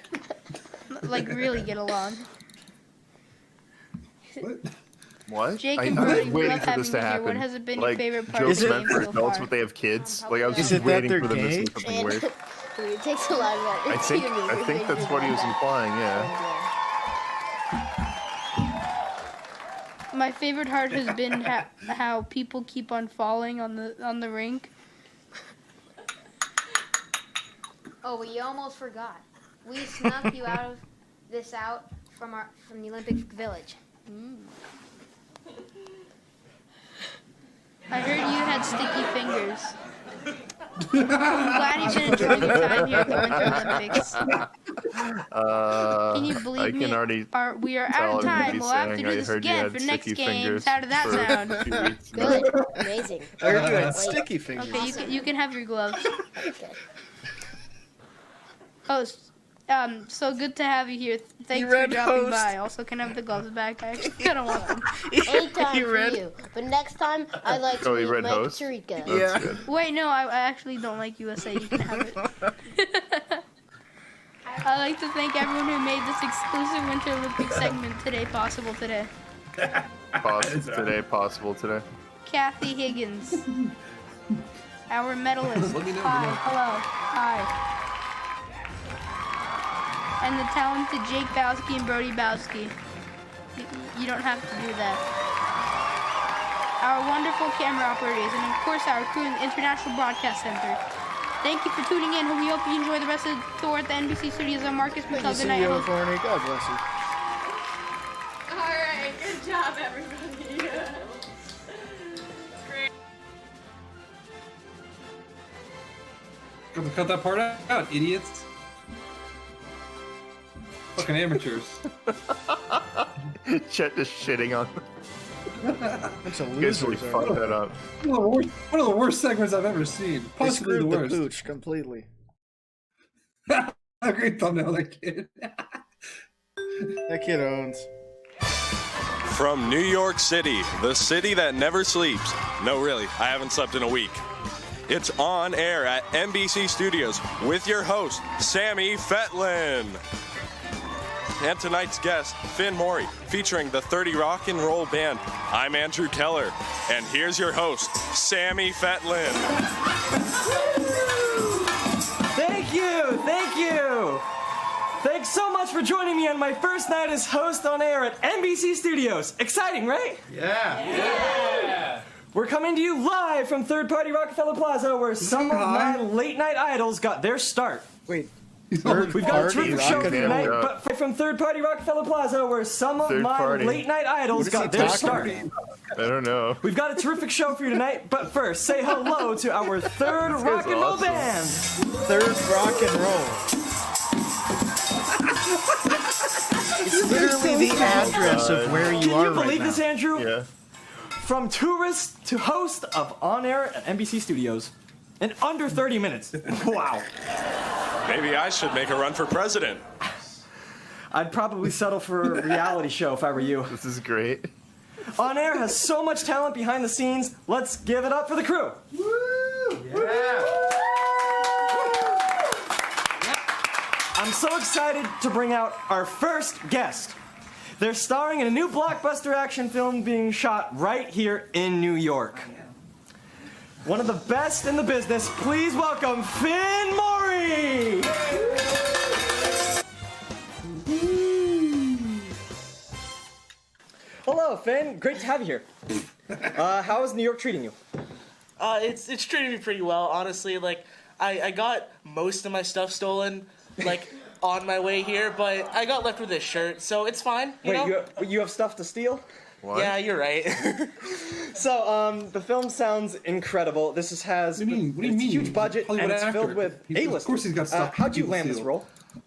Like really get along. What? Jake I'm and Brody, we waiting love for having this to you here. happen. What has it been like, your favorite part jokes of the meant game for so adults, far? but they have kids. Like, I was Is just it that waiting they're for them to say gay? something weird. It takes a lot of energy. I think that's what he was implying, yeah. My favorite part has been how people keep on falling on the rink. Oh, we almost forgot. We snuck you out from the Olympic Village. I heard you had sticky fingers. I'm glad you've been enjoying your time here at the Winter Olympics. Can you believe I can me? already We are tell out of I'm gonna time. be We'll have to saying do I this heard you again had for next sticky games. fingers How did that for sound? 2 weeks now. Good. Amazing. I heard you had Wait. sticky fingers. Okay, you can have your gloves. Okay. Host, so good to have you here. Thanks You for read dropping host. by. Also, can I have the gloves back? I don't want them. Anytime You for read? you. But next time, I'd like Oh, to you meet read Mike host? Tirica. That's Yeah. good. Wait, no, I actually don't like USA. You can have it. I'd like to thank everyone who made this exclusive Winter Olympic segment today possible today. Possible today. Kathy Higgins, our medalist. Let me know, Hi, you know. hello, hi. And the talented Jake Bowski and Brody Bowski. You don't have to do that. Our wonderful camera operators, and of course our crew in the International Broadcast Center. Thank you for tuning in. We hope you enjoy the rest of the tour at the NBC Studios on Marcus Thank you, Mattel. Good night. CEO Corny. God bless you. All right, good job, everybody. Cut that part out, idiots. Fucking amateurs. Chet just shitting on them. Bunch of You guys really losers. fucked that up. One of the worst segments I've ever seen. They Possibly the screwed the worst. pooch completely. A great thumbnail, that kid. That kid owns. From New York City, the city that never sleeps. No, really, I haven't slept in a week. It's On Air at NBC Studios with your host, Sammy Fetlin. And tonight's guest, Finn Morey, featuring the 30 Rock and Roll Band. I'm Andrew Keller, and here's your host, Sammy Fetlin. much for joining me on my first night as host on air at NBC Studios. Exciting, right? Yeah. We're coming to you live from Third Party Rockefeller Plaza, where some of my late night idols got their start. Wait. We've got a terrific show for you tonight, but from Third Party Rockefeller Plaza, where some of my late night idols got their start. I don't know. We've got a terrific show for you tonight, but first, say hello to our third rock and roll band. Third rock and roll. It's literally the address of where you are right now. Can you believe this, Andrew? Yeah. From tourist to host of On Air at NBC Studios in under 30 minutes. Wow. Maybe I should make a run for president. I'd probably settle for a reality show if I were you. This is great. On Air has so much talent behind the scenes. Let's give it up for the crew. Woo! Yeah. I'm so excited to bring out our first guest. They're starring in a new blockbuster action film being shot right here in New York. One of the best in the business, please welcome Finn Mori! Hello, Finn. Great to have you here. How is New York treating you? It's treating me pretty well, honestly. Like, I got most of my stuff stolen, like, on my way here, but I got left with this shirt, so it's fine. You know? You have stuff to steal? What? Yeah, you're right. So, the film sounds incredible. This has a huge budget, and it's filled with A-listers. Of course he's got stuff. How'd you land this role?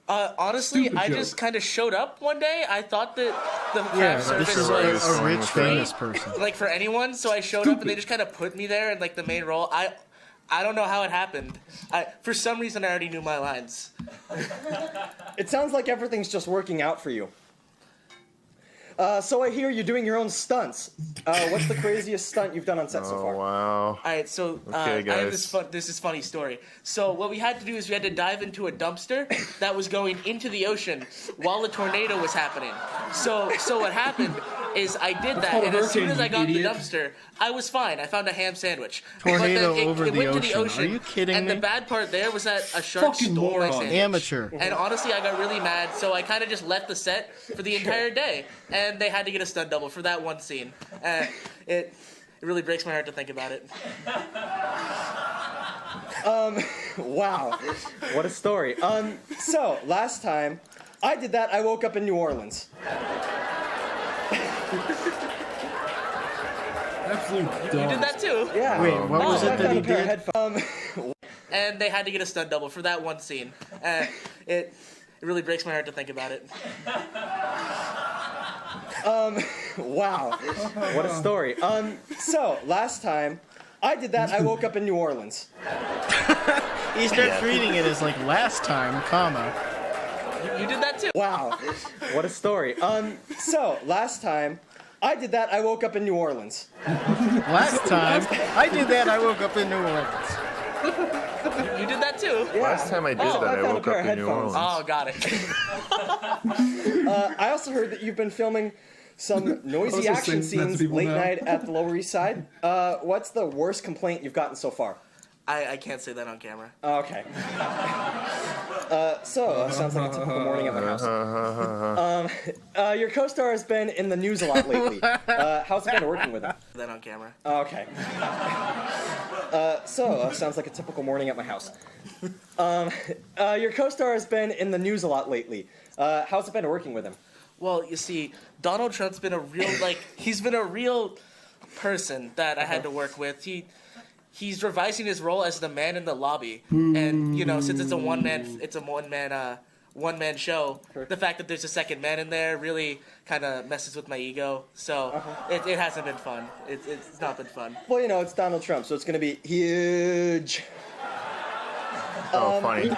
Honestly, I just kind of showed up one day. I thought that the craft service this is was a rich, free, famous person. like for anyone. So I showed up, and they just kind of put me there in like the main role. I don't know how it happened. For some reason, I already knew my lines. It sounds like everything's just working out for you. So I hear you're doing your own stunts. What's the craziest stunt you've done on set so far? Oh, wow. All right, so Okay, I have guys. this is funny story. So what we had to do is we had to dive into a dumpster that was going into the ocean while a tornado was happening. So what happened is I did that, and as soon as I got the dumpster, I was fine. I found a ham sandwich. Tornado but then over it the went ocean. to the ocean. Are you kidding and me? the bad part there was that a shark stole my sandwich. Amateur. And honestly, I got really mad, so I kind of just left the set for the entire day, and they had to get a stunt double for that one scene. It really breaks my heart to think about it. Wow. What a story. So, last time I did that, I woke up in New Orleans. Absolute You did that too? Yeah. Wait, what was it that he did? And they had to get a stunt double for that one scene. It really breaks my heart to think about it. Wow. What a story. So, last time I did that, I woke up in New Orleans. He starts reading it as like last time, comma. You did that too? Wow. What a story. So, last time I did that, I woke up in New Orleans. Last time I did that, I woke up in New Orleans. You did that too? Yeah. Last time I did that, I woke up in New Orleans. Oh, got it. I also heard that you've been filming some noisy just action saying that to scenes people late now. night at the Lower East Side. What's the worst complaint you've gotten so far? I can't say that on camera. Okay. Sounds like a typical morning at my house. Your co-star has been in the news a lot lately. How's it been working with him? That on camera. Okay. Sounds like a typical morning at my house. Your co-star has been in the news a lot lately. How's it been working with him? Well, you see, Donald Trump's been a real, he's been a real person that I had to work with. He's revising his role as the man in the lobby, and since it's a one man show, the fact that there's a second man in there really kind of messes with my ego. So it hasn't been fun. It's not been fun. Well, it's Donald Trump, so it's going to be huge. Funny.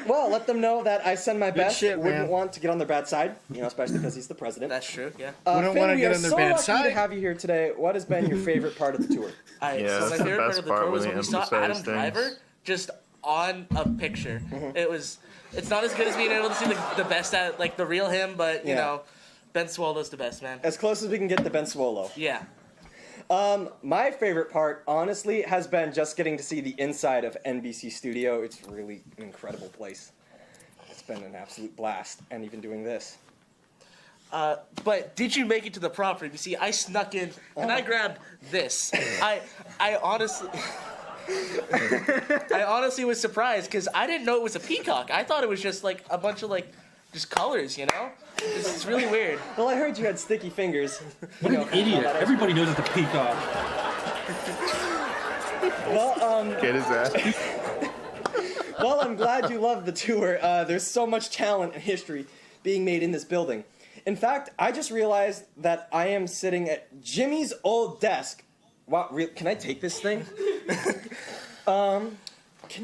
Well, let them know that I send my best. shit, Wouldn't man. want to get on their bad side, especially because he's the president. That's true. Yeah. Wouldn't Finn, wanna we get are on their so bad lucky side. to have you here today. What has been your favorite part of the tour? Alright, Yeah, so my that's the favorite part best of the part tour was when when we they saw Adam emphasize Driver things. just on a picture. It's not as good as being able to see the best at the real him, but you know, Ben Swallow's the best, man. As close as we can get to Ben Swallow. Yeah. My favorite part, honestly, has been just getting to see the inside of NBC Studio. It's really an incredible place. It's been an absolute blast, and even doing this. But did you make it to the prom parade? You see, I snuck in and I grabbed this. I honestly, I honestly was surprised because I didn't know it was a peacock. I thought it was just like a bunch of just colors, you know? It's really weird. Well, I heard you had sticky fingers. What an idiot! Everybody knows it's a peacock. Well, Get his ass. Well, I'm glad you loved the tour. There's so much talent and history being made in this building. In fact, I just realized that I am sitting at Jimmy's old desk. Wow, can I take this thing? Can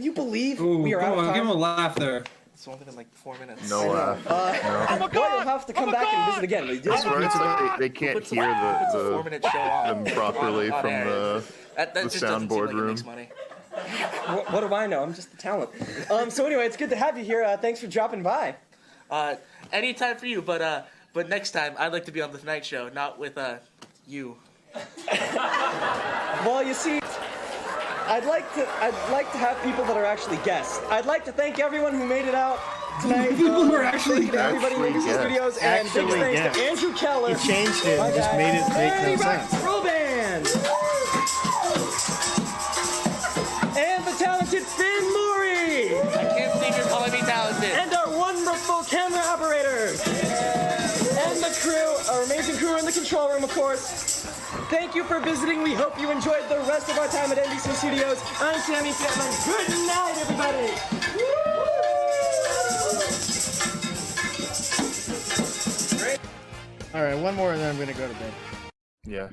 you believe we are out of time? Give him a laugh there. It's only been like 4 minutes. No laugh. Well, you'll have to come back and visit again. I swear it's like they can't hear them properly from the soundboard room. What do I know? I'm just the talent. So anyway, it's good to have you here. Thanks for dropping by. Anytime for you, but next time I'd like to be on the Tonight Show, not with you. Well, you see, I'd like to have people that are actually guests. I'd like to thank everyone who made it out tonight. People who are actually everybody in NBC Studios, and big thanks to Andrew Keller. He changed it and just made it make no sense. Roll band. And the talented Finn Murray. I can't believe you're calling me talented. And our wonderful camera operators. And the crew, our amazing crew in the control room, of course. Thank you for visiting. We hope you enjoyed the rest of our time at NBC Studios. I'm Sammy Pittman. Good night, everybody. Great. All right, one more and then I'm going to go to bed. Yeah.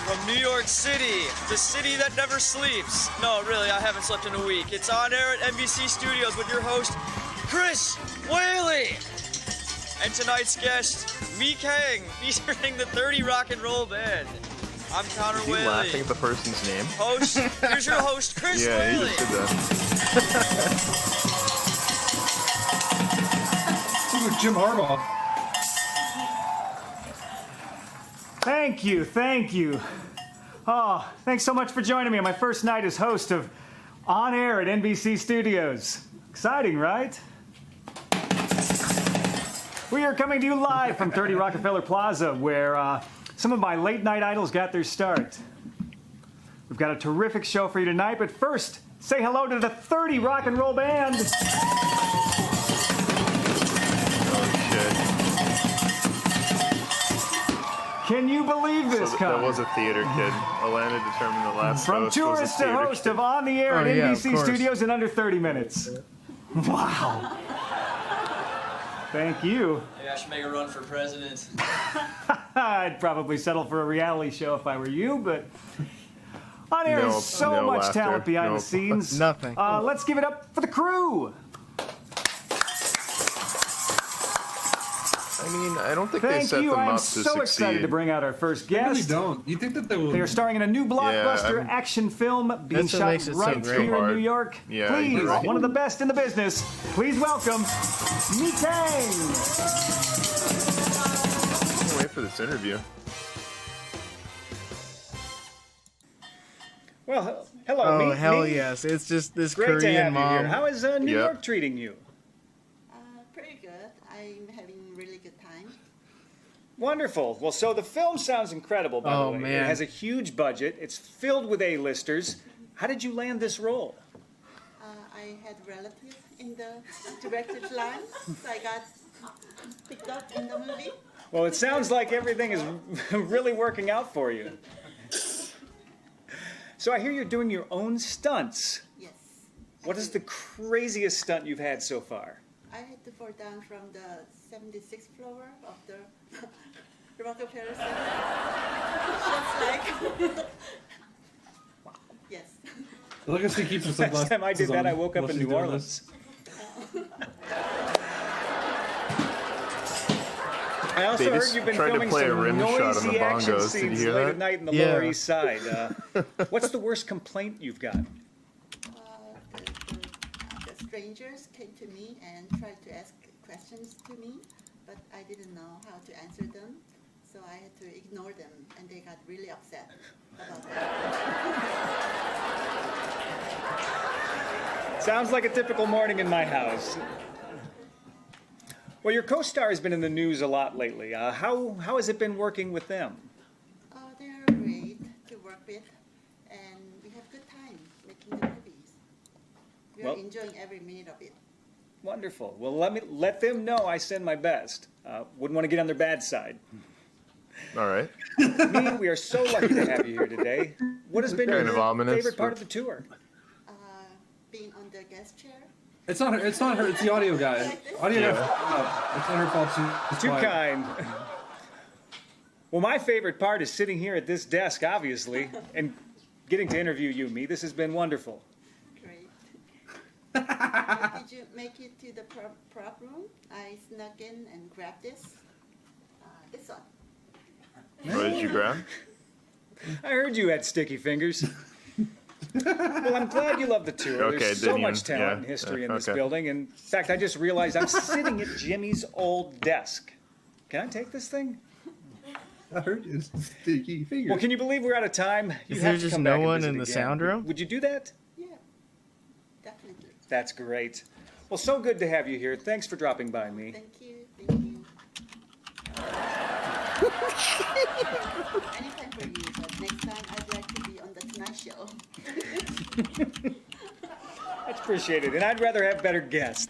From New York City, the city that never sleeps. No, really, I haven't slept in a week. It's On Air at NBC Studios with your host, Chris Whaley. And tonight's guest, Meek Hang, featuring the 30 Rock and Roll Band. I'm Connor Whaley. Laughing at the person's name? Host, here's your host, Chris Whaley. Yeah, he just did that. Jim Harbaugh. Thank you, thank you. Oh, thanks so much for joining me on my first night as host of On Air at NBC Studios. Exciting, right? We are coming to you live from 30 Rockefeller Plaza, where some of my late night idols got their start. We've got a terrific show for you tonight, but first, say hello to the 30 Rock and Roll Band. Can you believe this, That was a theater kid. Alana determined the last From tourist to host of On the Air at NBC Studios in under 30 minutes. Wow. Thank you. Maybe I should make a run for president. I'd probably settle for a reality show if I were you, but On Air is so much laughter. talent behind the scenes. Nothing. Let's give it up for the crew. I mean, I don't think they Thank set you. them I'm up to so succeed. excited to bring out our first guest. I really don't. You think that they will? They are starring in a new blockbuster action film being That's what shot makes it so right great. here in New York. Yeah, Please, you're right. one of the best in the business. Please welcome Meek Hang. I can't wait for this interview. Well, hello, Oh, Meek. hell yes. It's just this Great to Korean have you mom. here. How is New Yep. York treating you? Pretty good. I'm having really good time. Wonderful. Well, so the film sounds incredible, by Oh, the way. man. It has a huge budget. It's filled with A-listers. How did you land this role? I had relatives in the director's line, so I got picked up in the movie. Well, it sounds like everything is really working out for you. So I hear you're doing your own stunts. Yes. What is the craziest stunt you've had so far? I had to fall down from the 76th floor of the Rockefeller Center. Just like... Yes. Look at he keeps his sunglasses Last time I did that, on I woke up while in she's New doing Orleans. this. I also They heard just you've been tried to filming play a some rim shot on the noisy action bongos. Did you scenes hear late that? at night in the Yeah. Lower East Side. What's the worst complaint you've got? The strangers came to me and tried to ask questions to me, but I didn't know how to answer them, so I had to ignore them, and they got really upset about that. Sounds like a typical morning in my house. Well, your co-star has been in the news a lot lately. How has it been working with them? They're great to work with, and we have good time making the movies. We're enjoying every minute of it. Wonderful. Well, let them know I send my best. Wouldn't want to get on their bad side. All right. Me, we are so lucky to have you here today. What has been your favorite part of the tour? Being on the guest chair. It's not her. It's the audio guy. Audio guy. It's not her fault. She's Too quiet. kind. Well, my favorite part is sitting here at this desk, obviously, and getting to interview you, Me. This has been wonderful. Great. Did you make it to the prop room? I snuck in and grabbed this. This one. What did you grab? I heard you had sticky fingers. Well, I'm glad you love the tour. Okay, There's so didn't much you? talent Yeah, and history in this okay. building. In fact, I just realized I'm sitting at Jimmy's old desk. Can I take this thing? I heard you. Sticky fingers. Well, can you believe we're out of time? Is You there have to just come no back and one visit in the again. sound room? Would you do that? Yeah, definitely. That's great. Well, so good to have you here. Thanks for dropping by, Me. Thank you. Thank you. Anytime for you, but next time I'd like to be on the Tonight Show. That's appreciated, and I'd rather have better guests.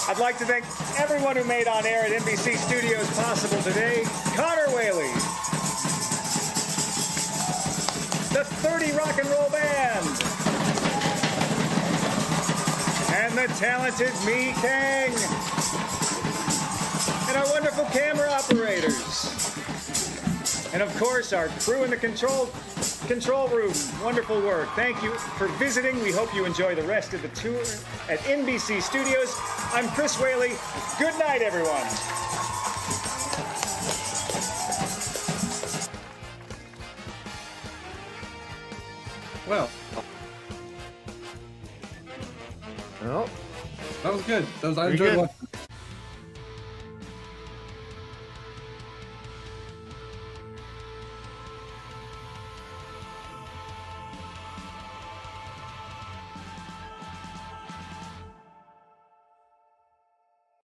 I'd like to thank everyone who made On Air at NBC Studios possible today. Connor Whaley, the 30 Rock and Roll Band, and the talented Me Kang, and our wonderful camera operators. And of course, our crew in the control room. Wonderful work. Thank you for visiting. We hope you enjoy the rest of the tour at NBC Studios. I'm Chris Whaley. Good night, everyone. Well, that was good. I enjoyed watching.